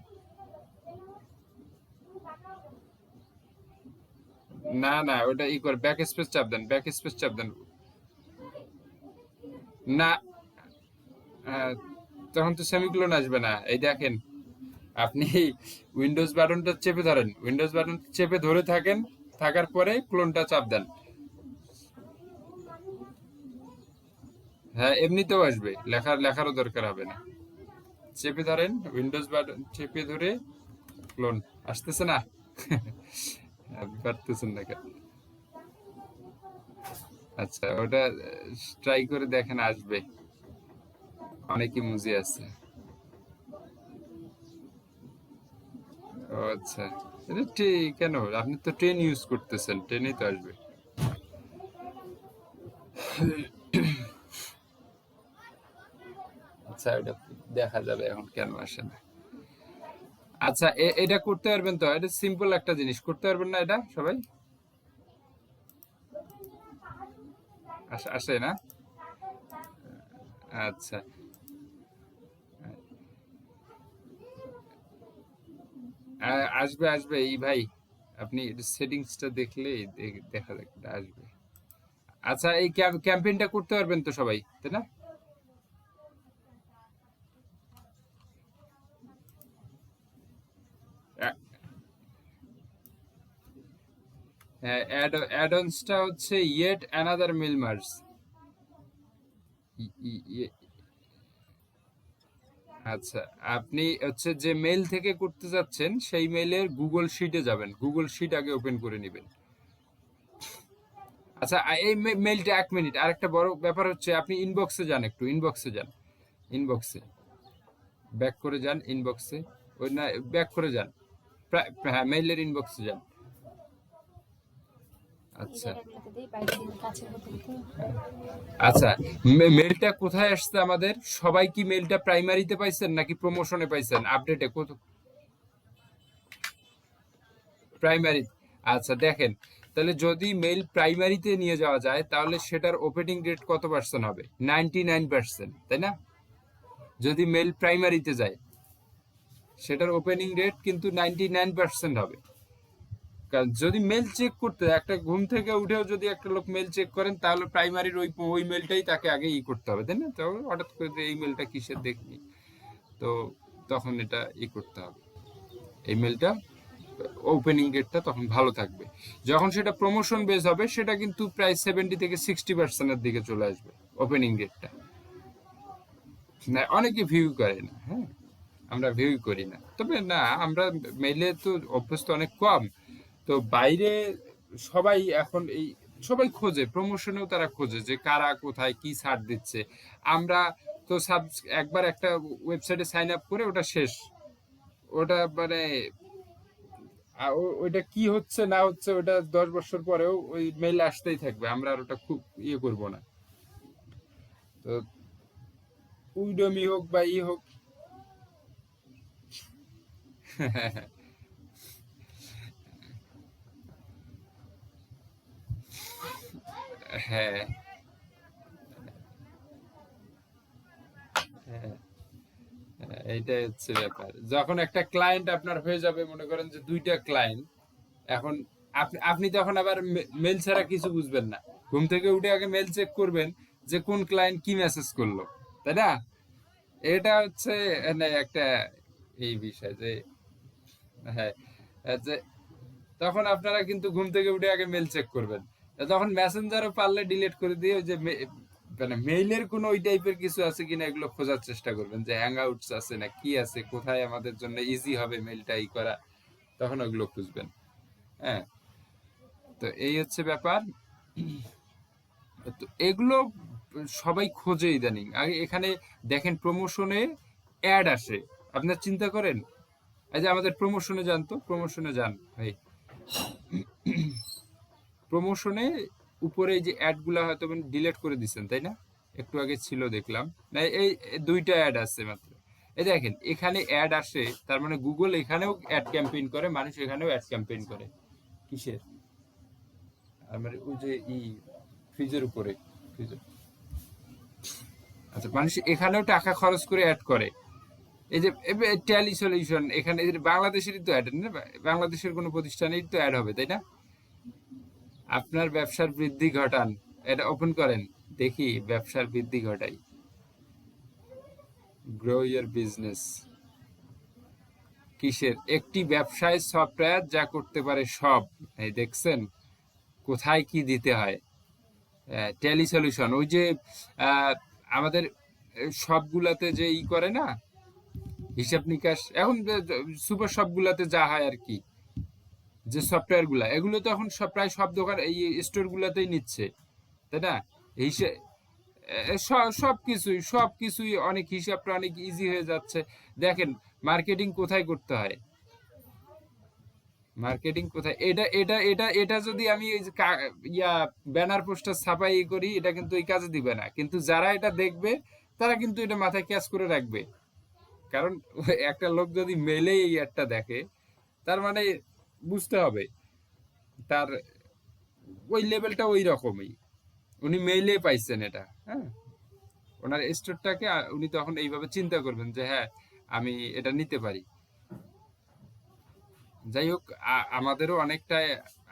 না না, ওটা করে ব্যাক স্পেস চাপ দেন, না তখন তো সেমিকোলন আসবে না। এই দেখেন, আপনি উইন্ডোজ বাটনটা চেপে ধরেন, উইন্ডোজ বাটন চেপে ধরে থাকেন, থাকার পরে ক্লোনটা চাপ দেন। হ্যাঁ, এমনিতেও আসবে, লেখারও দরকার হবে না। চেপে ধরেন, উইন্ডোজ বাটন চেপে ধরে ক্লোন আসতেছে না? আপনি পারতেছেন না কেন? আচ্ছা, ওটা ট্রাই করে দেখেন, আসবে। অনেক ইমোজি আছে। ও আচ্ছা, এটা কেন? আপনি তো ট্রেন ইউজ করতেছেন, ট্রেনেই তো আসবে। আচ্ছা, এটা দেখা যাবে এখন কেন আসে না। আচ্ছা, এটা করতে পারবেন তো? এটা সিম্পল একটা জিনিস, করতে পারবেন না এটা সবাই? আসে না? আচ্ছা, আসবে আসবে এই ভাই, আপনি সেটিংসটা দেখলেই দেখা যাক, এটা আসবে। আচ্ছা, এই ক্যাম্পেইনটা করতে পারবেন তো সবাই, তাই না? অ্যাডঅনসটা হচ্ছে ইয়েট অ্যানাদার মেল মার্জ। আচ্ছা, আপনি হচ্ছে যে মেইল থেকে করতে যাচ্ছেন সেই মেইলের গুগল শিটে যাবেন, গুগল শিট আগে ওপেন করে নেবেন। আচ্ছা, এই মেইলটা 1 মিনিট। আরেকটা বড় ব্যাপার হচ্ছে, আপনি ইনবক্সে যান, একটু ইনবক্সে যান, ইনবক্সে ব্যাক করে যান, ইনবক্সে ওই না, ব্যাক করে যান, হ্যাঁ, মেইলের ইনবক্সে যান। আচ্ছা আচ্ছা, মেইলটা কোথায় আসছে আমাদের? সবাই কি মেইলটা প্রাইমারিতে পাইছেন নাকি প্রমোশনে পাইছেন? আপডেটে কত? প্রাইমারি। আচ্ছা, দেখেন, তাহলে যদি মেইল প্রাইমারিতে নিয়ে যাওয়া যায় তাহলে সেটার ওপেনিং রেট কত পার্সেন্ট হবে? 99%, তাই না? যদি মেইল প্রাইমারিতে যায় সেটার ওপেনিং রেট কিন্তু 99% হবে। কারণ যদি মেল চেক করতে, একটা ঘুম থেকে উঠেও যদি একটা লোক মেল চেক করেন তাহলে প্রাইমারির ওই মেলটাই তাকে আগে করতে হবে, তাই না? তো হঠাৎ করে এই মেলটা কিসের দেখিনি, তো তখন এটা করতে হবে, এই মেলটা ওপেনিং রেটটা তখন ভালো থাকবে। যখন সেটা প্রমোশন বেস হবে সেটা কিন্তু প্রায় 70 থেকে 60%-এর দিকে চলে আসবে ওপেনিং রেটটা। না, অনেকে ভিউ করে না, হ্যাঁ, আমরা ভিউ করি না, তবে না, আমরা মেইলে তো অভ্যস্ত অনেক কম। তো বাইরে সবাই এখন সবাই খোঁজে, প্রমোশনেও তারা খোঁজে যে কারা কোথায় কি ছাড় দিচ্ছে। আমরা তো একবার একটা ওয়েবসাইটে সাইন আপ করে ওটা শেষ, ওটা মানে ওইটা কি হচ্ছে না হচ্ছে ওটা 10 বছর পরেও ওই মেইল আসতেই থাকবে, আমরা আর ওটা খুব করব না। তো উইডমি হোক বা হোক, হ্যাঁ হ্যাঁ, এইটাই হচ্ছে ব্যাপার। যখন একটা ক্লায়েন্ট আপনার হয়ে যাবে, মনে করেন যে 2টা ক্লায়েন্ট, এখন আপনি তখন আবার মেল ছাড়া কিছু বুঝবেন না। ঘুম থেকে উঠে আগে মেল চেক করবেন যে কোন ক্লায়েন্ট কি মেসেজ করলো, তাই না? এটা হচ্ছে একটা এই বিষয় যে, হ্যাঁ, যে তখন আপনারা কিন্তু ঘুম থেকে উঠে আগে মেল চেক করবেন। তখন মেসেঞ্জারও পারলে ডিলিট করে দিয়ে ওই যে মানে মেইলের কোনো ওই টাইপের কিছু আছে কিনা এগুলো খোঁজার চেষ্টা করবেন, যে হ্যাংআউটস আছে না কি আছে, কোথায় আমাদের জন্য ইজি হবে মেইলটা করা, তখন ওগুলো খুঁজবেন। হ্যাঁ, তো এই হচ্ছে ব্যাপার। তো এগুলো সবাই খোঁজে ইদানিং। আগে এখানে দেখেন প্রমোশনে অ্যাড আসে, আপনার চিন্তা করেন, এই যে আমাদের প্রমোশনে যান, তো প্রমোশনে যান ভাই, প্রমোশনে উপরে এই যে অ্যাড গুলা হয়তো ডিলিট করে দিচ্ছেন, তাই না? একটু আগে ছিল দেখলাম, না এই 2টা অ্যাড আসছে মাত্র। এই দেখেন এখানে অ্যাড আসে, তার মানে গুগল এখানেও অ্যাড ক্যাম্পেইন করে, মানুষ এখানেও অ্যাড ক্যাম্পেইন করে। কিসের? মানে ওই যে ফ্রিজের উপরে, ফ্রিজের। আচ্ছা, মানুষ এখানেও টাকা খরচ করে অ্যাড করে। এই যে ট্যালি সলিউশন, এখানে বাংলাদেশেরই তো অ্যাড, না বাংলাদেশের কোনো প্রতিষ্ঠানেরই তো অ্যাড হবে, তাই না? আপনার ব্যবসার বৃদ্ধি ঘটান, এটা ওপেন করেন, দেখি ব্যবসার বৃদ্ধি ঘটাই। গ্রো ইয়ার বিজনেস কিসের? একটি ব্যবসায় সফটওয়্যার যা করতে পারে সব। এই দেখছেন কোথায় কি দিতে হয়। টেলি সলিউশন, ওই যে আমাদের সবগুলাতে যে ই করে না হিসাব নিকাশ, এখন সুপার সবগুলাতে যা হয় আর কি, যে সফটওয়্যার গুলা, এগুলো তো এখন সব প্রায় সব দোকান এই স্টোর গুলাতেই নিচ্ছে, তাই না? হিসেব সবকিছুই অনেক, হিসাবটা অনেক ইজি হয়ে যাচ্ছে। দেখেন মার্কেটিং কোথায় করতে হয়, মার্কেটিং কোথায়, এটা এটা এটা এটা যদি আমি এই যে ব্যানার পোস্টার ছাপাই করি, এটা কিন্তু এই কাজে দিবে না, কিন্তু যারা এটা দেখবে তারা কিন্তু এটা মাথায় ক্যাচ করে রাখবে। কারণ একটা লোক যদি মেলে এই একটা দেখে, তার মানে বুঝতে হবে তার ওই লেভেলটা ওই রকমই, উনি মেইলে পাইছেন এটা। হ্যাঁ, ওনার স্টোরটাকে উনি তখন এইভাবে চিন্তা করবেন যে হ্যাঁ আমি এটা নিতে পারি। যাই হোক, আমাদেরও অনেকটা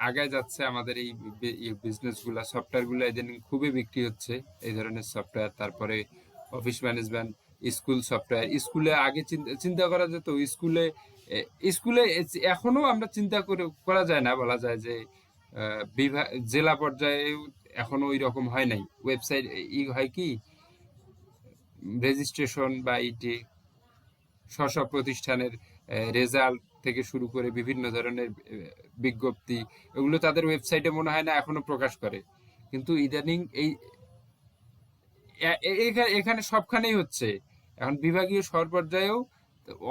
আগায় যাচ্ছে আমাদের এই বিজনেস গুলা, সফটওয়্যার গুলা ইদানিং খুবই বিক্রি হচ্ছে এই ধরনের সফটওয়্যার। তারপরে অফিস ম্যানেজমেন্ট, স্কুল সফটওয়্যার, স্কুলে আগে চিন্তা করা যেত, স্কুলে স্কুলে এখনো আমরা চিন্তা করা যায় না, বলা যায় যে বিভাগ জেলা পর্যায়ে এখনো ওই রকম হয় নাই। ওয়েবসাইট হয় কি রেজিস্ট্রেশন বা ইটি স্ব প্রতিষ্ঠানের রেজাল্ট থেকে শুরু করে বিভিন্ন ধরনের বিজ্ঞপ্তি, এগুলো তাদের ওয়েবসাইটে মনে হয় না এখনো প্রকাশ করে। কিন্তু ইদানিং এই এখানে সবখানেই হচ্ছে। এখন বিভাগীয় শহর পর্যায়েও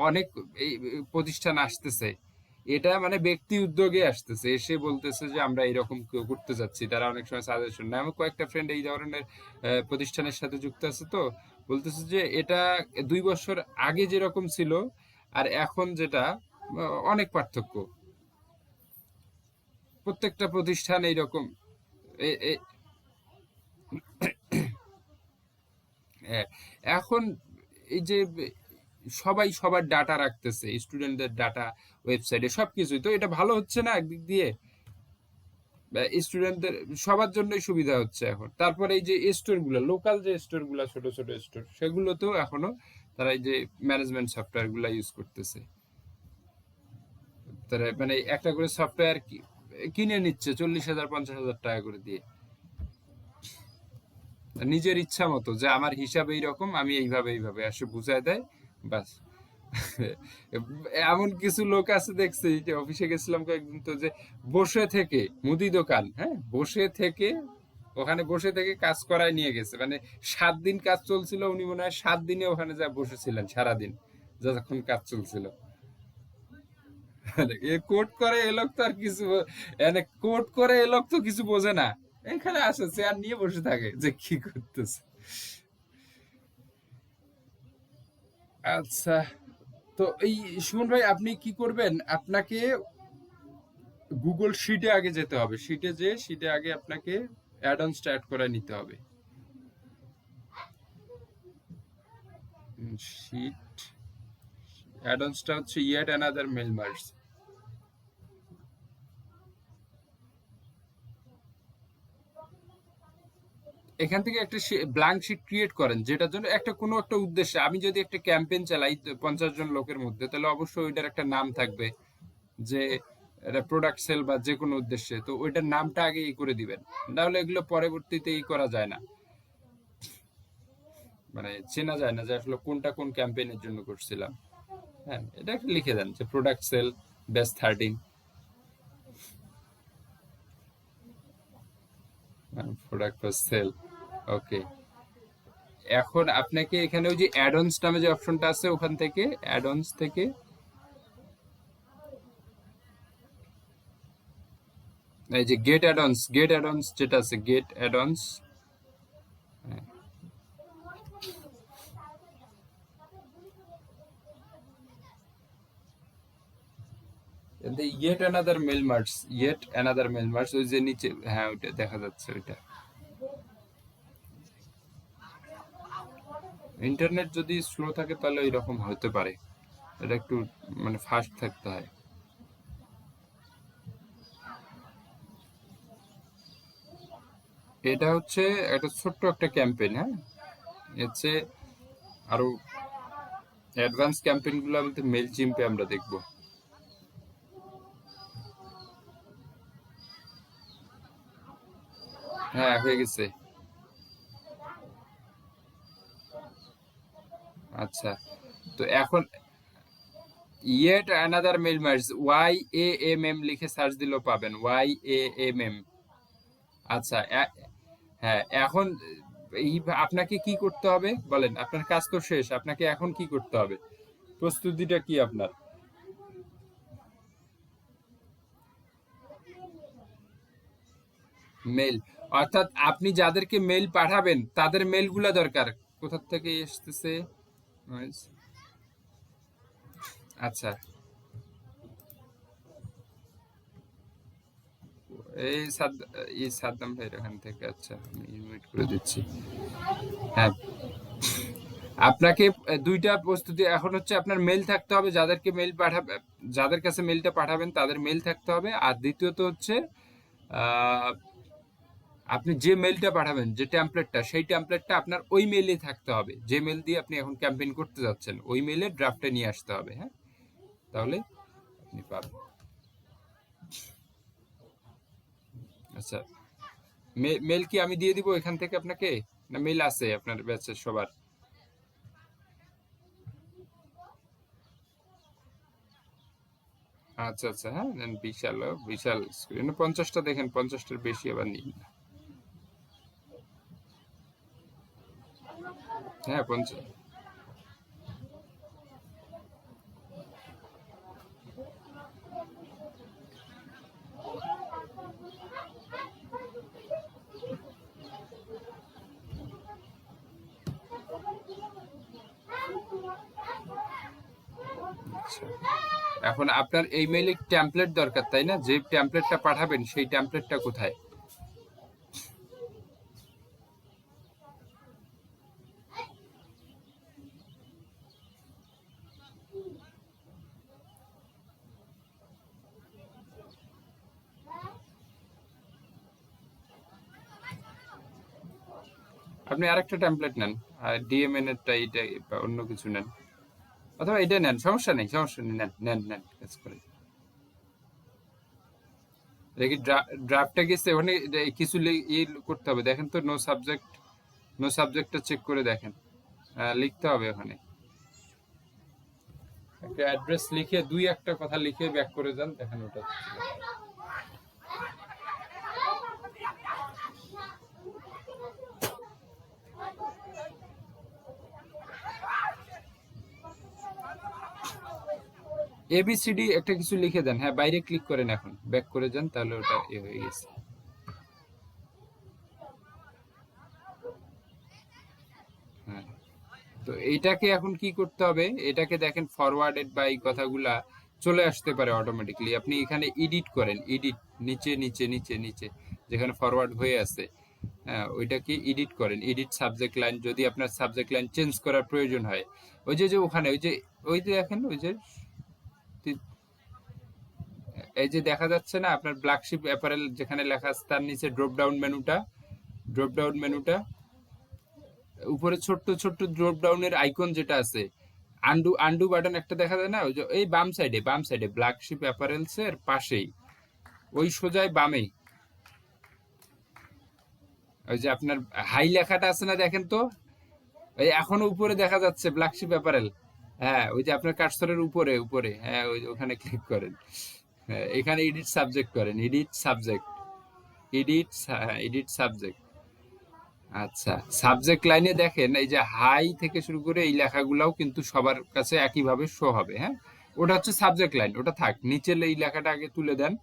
অনেক এই প্রতিষ্ঠান আসতেছে, এটা মানে ব্যক্তি উদ্যোগে আসতেছে, এসে বলতেছে যে আমরা এরকম করতে যাচ্ছি। তারা অনেক সময় সাজেশন নেয়। আমার কয়েকটা ফ্রেন্ড এই ধরনের প্রতিষ্ঠানের সাথে যুক্ত আছে, তো বলতেছে যে এটা 2 বছর আগে যেরকম ছিল আর এখন যেটা অনেক পার্থক্য। প্রত্যেকটা প্রতিষ্ঠান এইরকম। এখন এই যে সবাই সবার ডাটা রাখতেছে, স্টুডেন্টদের ডাটা ওয়েবসাইটে, সবকিছুই তো এটা ভালো হচ্ছে না একদিক দিয়ে, স্টুডেন্টদের সবার জন্যই সুবিধা হচ্ছে এখন। তারপরে এই যে স্টোর গুলো, লোকাল যে স্টোর গুলো, ছোট ছোট স্টোর, সেগুলোতেও এখনো তারা এই যে ম্যানেজমেন্ট সফটওয়্যার গুলা ইউজ করতেছে। তারা মানে একটা করে সফটওয়্যার কিনে নিচ্ছে 40,000 50,000 টাকা করে দিয়ে, নিজের ইচ্ছা মতো, যে আমার হিসাব এইরকম, আমি এইভাবে আসে বুঝায় দেয়, বাস। এমন কিছু লোক আছে দেখছি, যে অফিসে গেছিলাম কয়েকদিন, তো যে বসে থেকে মুদি দোকান, হ্যাঁ বসে থেকে, ওখানে বসে থেকে কাজ করায় নিয়ে গেছে, মানে 7 দিন কাজ চলছিল, উনি মনে হয় 7 দিনে ওখানে যা বসেছিলেন সারাদিন যতক্ষণ কাজ চলছিল। কোট করে এ লোক তো আর কিছু, মানে কোট করে এ লোক তো কিছু বোঝে না, এখানে আসে চেয়ার নিয়ে বসে থাকে, যে কি করতেছে। আচ্ছা, তো এই সুমন ভাই আপনি কি করবেন, আপনাকে গুগল শিটে আগে যেতে হবে, শিটে আগে আপনাকে অ্যাড-অনসটা অ্যাড করে নিতে হবে। শিট অ্যাড-অনসটা হচ্ছে ইয়েট অ্যানাদার মেল মার্জ। এখান থেকে একটা ব্ল্যাঙ্ক শিট ক্রিয়েট করেন, যেটার জন্য একটা কোনো একটা উদ্দেশ্যে, আমি যদি একটা ক্যাম্পেইন চালাই 50 জন লোকের মধ্যে, তাহলে অবশ্যই ওইটার একটা নাম থাকবে, যে এটা প্রোডাক্ট সেল বা যে কোনো উদ্দেশ্যে, তো ওইটার নামটা আগে ই করে দিবেন, নাহলে এগুলো পরবর্তীতে ই করা যায় না, মানে চেনা যায় না যে আসলে কোনটা কোন ক্যাম্পেইনের জন্য করছিলাম। হ্যাঁ, এটা একটা লিখে দেন যে product sale base 13, product for sale. Okay, এখন আপনাকে এখানে ওই যে অ্যাড-অনস নামে যে অপশনটা আছে, ওখান থেকে অ্যাড-অনস থেকে এই যে গেট অ্যাড-অনস যেটা আছে, get add-ons, yet another mail merge, ওই যে নিচে, হ্যাঁ ওইটা দেখা যাচ্ছে। ওইটা ইন্টারনেট যদি স্লো থাকে তাহলে এরকম হতে পারে, এটা একটু মানে ফাস্ট থাকতে হয়। এটা হচ্ছে একটা ছোট্ট একটা ক্যাম্পেইন, হ্যাঁ হচ্ছে আরো অ্যাডভান্স ক্যাম্পেইন গুলো বলতে মেল চিম্পে আমরা দেখবো। হ্যাঁ হয়ে গেছে। আচ্ছা, তো এখন yet another mail merge YAMM লিখে সার্চ দিলেও পাবেন YAMM। আচ্ছা হ্যাঁ, এখন আপনাকে কি করতে হবে বলেন? আপনার কাজ তো শেষ, আপনাকে এখন কি করতে হবে? প্রস্তুতিটা কি আপনার? মেল, অর্থাৎ আপনি যাদেরকে মেল পাঠাবেন তাদের মেলগুলা দরকার। কোথা থেকে এসতেছে? আচ্ছা, এই সাদ্দাম ভাইয়ের এখান থেকে। আচ্ছা, আমি ইনভাইট করে দিচ্ছি। হ্যাঁ, আপনাকে দুইটা প্রস্তুতি এখন হচ্ছে, আপনার মেল থাকতে হবে, যাদেরকে মেল পাঠাবে, যাদের কাছে মেলটা পাঠাবেন তাদের মেল থাকতে হবে। আর দ্বিতীয়ত হচ্ছে আপনি যে মেলটা পাঠাবেন, যে টেমপ্লেটটা, সেই টেমপ্লেটটা আপনার ওই মেইলে থাকতে হবে। যে মেল দিয়ে আপনি এখন ক্যাম্পেইন করতে যাচ্ছেন ওই মেইলের ড্রাফটে নিয়ে আসতে হবে। হ্যাঁ, তাহলে আপনি পাবেন। আচ্ছা, মেল কি আমি দিয়ে দিব এখান থেকে আপনাকে, না মেল আছে আপনার ব্যাচের সবার? আচ্ছা আচ্ছা, হ্যাঁ নেন। বিশাল বিশাল স্ক্রিন 50টা দেখেন, 50টার বেশি আবার নিন না। হ্যাঁ 50। আচ্ছা, এখন আপনার এই মেইলে টেমপ্লেট দরকার, তাই না? যে টেমপ্লেটটা পাঠাবেন সেই টেমপ্লেটটা কোথায়? আপনি আরেকটা টেমপ্লেট নেন, আর ডিএমএন এরটা, এটা বা অন্য কিছু নেন, অথবা এটা নেন, সমস্যা নেই, সমস্যা নেই, নেন নেন নেন, কাজ করে। দেখি ড্রাফটটা গেছে, ওখানে কিছু করতে হবে, দেখেন তো। নো সাবজেক্ট, নো সাবজেক্টটা চেক করে দেখেন, লিখতে হবে ওখানে একটা অ্যাড্রেস লিখে, দুই একটা কথা লিখে ব্যাক করে যান, দেখেন ওটা। এবিসিডি একটা কিছু লিখে দেন। হ্যাঁ, বাইরে ক্লিক করেন, এখন ব্যাক করে যান, তাহলে ওটা হয়ে গেছে। হ্যাঁ, তো এইটাকে এখন কি করতে হবে? এটাকে দেখেন ফরওয়ার্ডেড বা এই কথাগুলা চলে আসতে পারে অটোমেটিকলি। আপনি এখানে এডিট করেন, এডিট, নিচে নিচে নিচে নিচে যেখানে ফরওয়ার্ড হয়ে আছে, হ্যাঁ ওইটাকে এডিট করেন। এডিট সাবজেক্ট লাইন, যদি আপনার সাবজেক্ট লাইন চেঞ্জ করার প্রয়োজন হয়, ওই যে ওখানে ওই যে দেখেন, ওই যে এই যে দেখা যাচ্ছে না আপনার ব্ল্যাক শিপ অ্যাপারেল যেখানে লেখা আছে, তার নিচে ড্রপ ডাউন মেনুটা উপরে ছোট্ট ছোট্ট ড্রপ ডাউনের আইকন যেটা আছে, আন্ডু বাটন একটা দেখা যায় না, ওই যে এই বাম সাইডে ব্ল্যাক শিপ অ্যাপারেলস এর পাশেই, ওই সোজাই বামেই ওই যে আপনার হাই লেখাটা আছে না, দেখেন তো, এই এখনো উপরে দেখা যাচ্ছে ব্ল্যাক শিপ অ্যাপারেল। হ্যাঁ, ওই যে আপনার কার্সরের উপরে উপরে, হ্যাঁ ওখানে ক্লিক করেন। হ্যাঁ, এখানে এডিট সাবজেক্ট করেন, এডিট সাবজেক্ট। আচ্ছা, সাবজেক্ট লাইনে দেখেন এই যে হাই থেকে শুরু করে এই লেখাগুলাও কিন্তু সবার কাছে একইভাবে শো হবে। হ্যাঁ, ওটা হচ্ছে সাবজেক্ট লাইন, ওটা থাক। নিচের এই লেখাটা আগে তুলে দেন,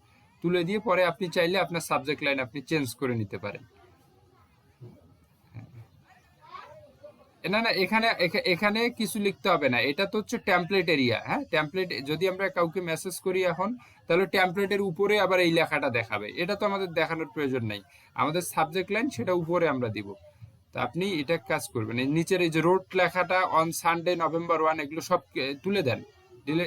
তুলে দিয়ে পরে আপনি চাইলে আপনার সাবজেক্ট লাইন আপনি চেঞ্জ করে নিতে পারেন। না না, এখানে কিছু লিখতে হবে না, এটা তো হচ্ছে টেমপ্লেট এরিয়া। হ্যাঁ, টেমপ্লেট যদি আমরা কাউকে মেসেজ করি এখন, তাহলে টেমপ্লেটের উপরে আবার এই লেখাটা দেখাবে, এটা তো আমাদের দেখানোর প্রয়োজন নেই। আমাদের সাবজেক্ট লাইন সেটা উপরে আমরা দিব। তো আপনি এটা কাজ করবেন, এই নিচের এই যে রোড লেখাটা, অন সানডে November 1, এগুলো সব তুলে দেন, দিলে।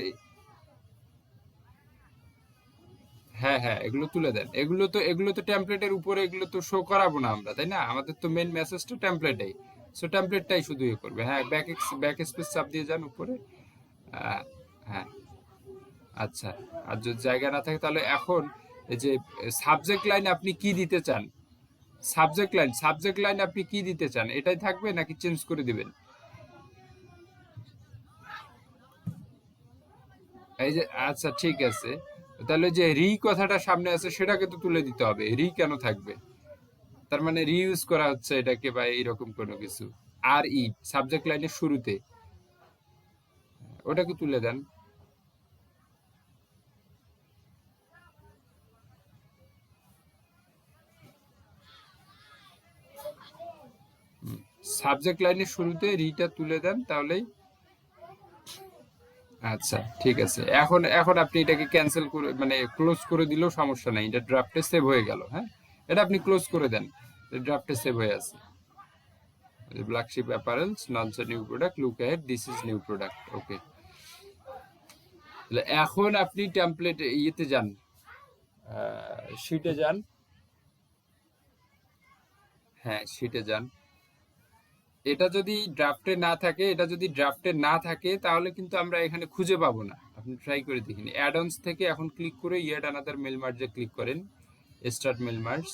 হ্যাঁ হ্যাঁ, এগুলো তুলে দেন। এগুলো তো টেমপ্লেটের উপরে, এগুলো তো শো করাবো না আমরা, তাই না? আমাদের তো মেন মেসেজটা টেমপ্লেটেই, সো টেমপ্লেটটাই শুধু ইয়ে করবে। হ্যাঁ, ব্যাক স্পেস চাপ দিয়ে যান উপরে। হ্যাঁ, আচ্ছা। আর যদি জায়গা না থাকে তাহলে এখন এই যে সাবজেক্ট লাইন আপনি কি দিতে চান, সাবজেক্ট লাইন আপনি কি দিতে চান, এটাই থাকবে নাকি চেঞ্জ করে দিবেন? এই যে আচ্ছা ঠিক আছে, তাহলে যে রি কথাটা সামনে আছে সেটাকে তো তুলে দিতে হবে। রি কেন থাকবে? তার মানে রিইউজ করা হচ্ছে এটাকে বা এইরকম কোনো কিছু। আর ই সাবজেক্ট লাইনের শুরুতে, ওটাকে তুলে দেন। সাবজেক্ট লাইনের শুরুতে রিটা তুলে দেন, তাহলেই আচ্ছা ঠিক আছে। এখন এখন আপনি এটাকে ক্যান্সেল করে মানে ক্লোজ করে দিলেও সমস্যা নাই, এটা ড্রাফটে সেভ হয়ে গেল। হ্যাঁ, এটা আপনি ক্লোজ করে দেন, ড্রাফটে সেভ হয়ে আছে। Black sheep apparels launch a new product, look ahead, this is new product. Okay, এখন আপনি টেমপ্লেট ইয়েতে যান, শিটে যান। হ্যাঁ, শিটে যান। এটা যদি ড্রাফটে না থাকে তাহলে কিন্তু আমরা এখানে খুঁজে পাবো না। আপনি ট্রাই করে দেখিনি। অ্যাড অনস থেকে এখন ক্লিক করে ইয়েট আনাদার মেল মার্জে ক্লিক করেন, স্টার্ট মেল মার্জ,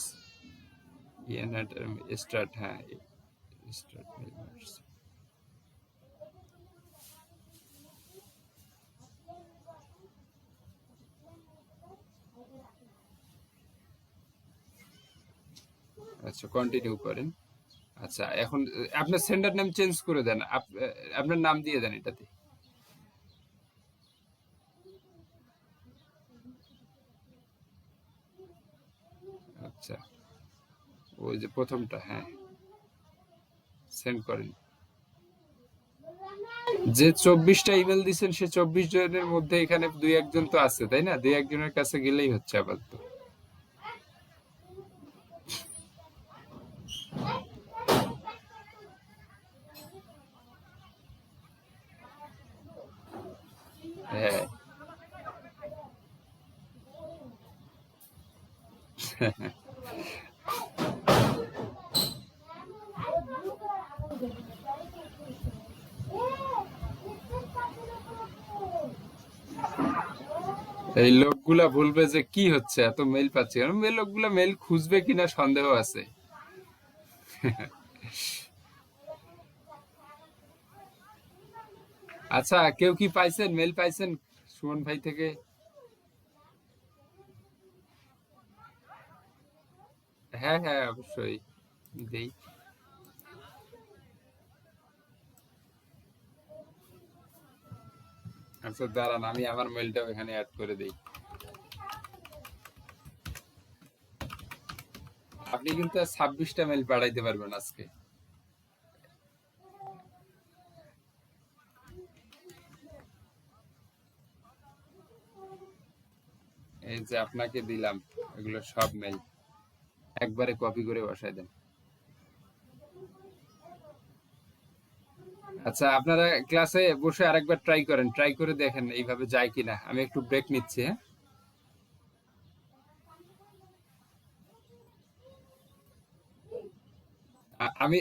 স্টার্ট, হ্যাঁ স্টার্ট মেল মার্জ। আচ্ছা, কন্টিনিউ করেন। আচ্ছা, এখন আপনার সেন্ডার নেম চেঞ্জ করে দেন, আপনার নাম দিয়ে দেন এটাতে। আচ্ছা, ওই যে প্রথমটা, হ্যাঁ সেন্ড করেন। যে 24টা ইমেল দিচ্ছেন সে 24 জনের মধ্যে এখানে 2-1 জন তো আছে, তাই না? 2-1 জনের কাছে গেলেই হচ্ছে আপাতত। হ্যাঁ এই লোকগুলা বলবে যে কি হচ্ছে, এত মেল পাচ্ছি। লোকগুলা মেল খুঁজবে কিনা সন্দেহ আছে। আচ্ছা, কেউ কি পাইছেন, মেল পাইছেন সুমন ভাই থেকে? হ্যাঁ হ্যাঁ, অবশ্যই দেই। আচ্ছা দাঁড়ান, আমি আমার মেলটাও এখানে অ্যাড করে দেই। আপনি কিন্তু 26টা মেল পাঠাইতে পারবেন আজকে। এই যে আপনাকে দিলাম, এগুলো সব মেল একবারে কপি করে বসাই দেন। আচ্ছা, আপনারা ক্লাসে বসে আরেকবার ট্রাই করে দেখেন এইভাবে যায় কিনা। আমি একটু ব্রেক নিচ্ছি। হ্যাঁ, আমি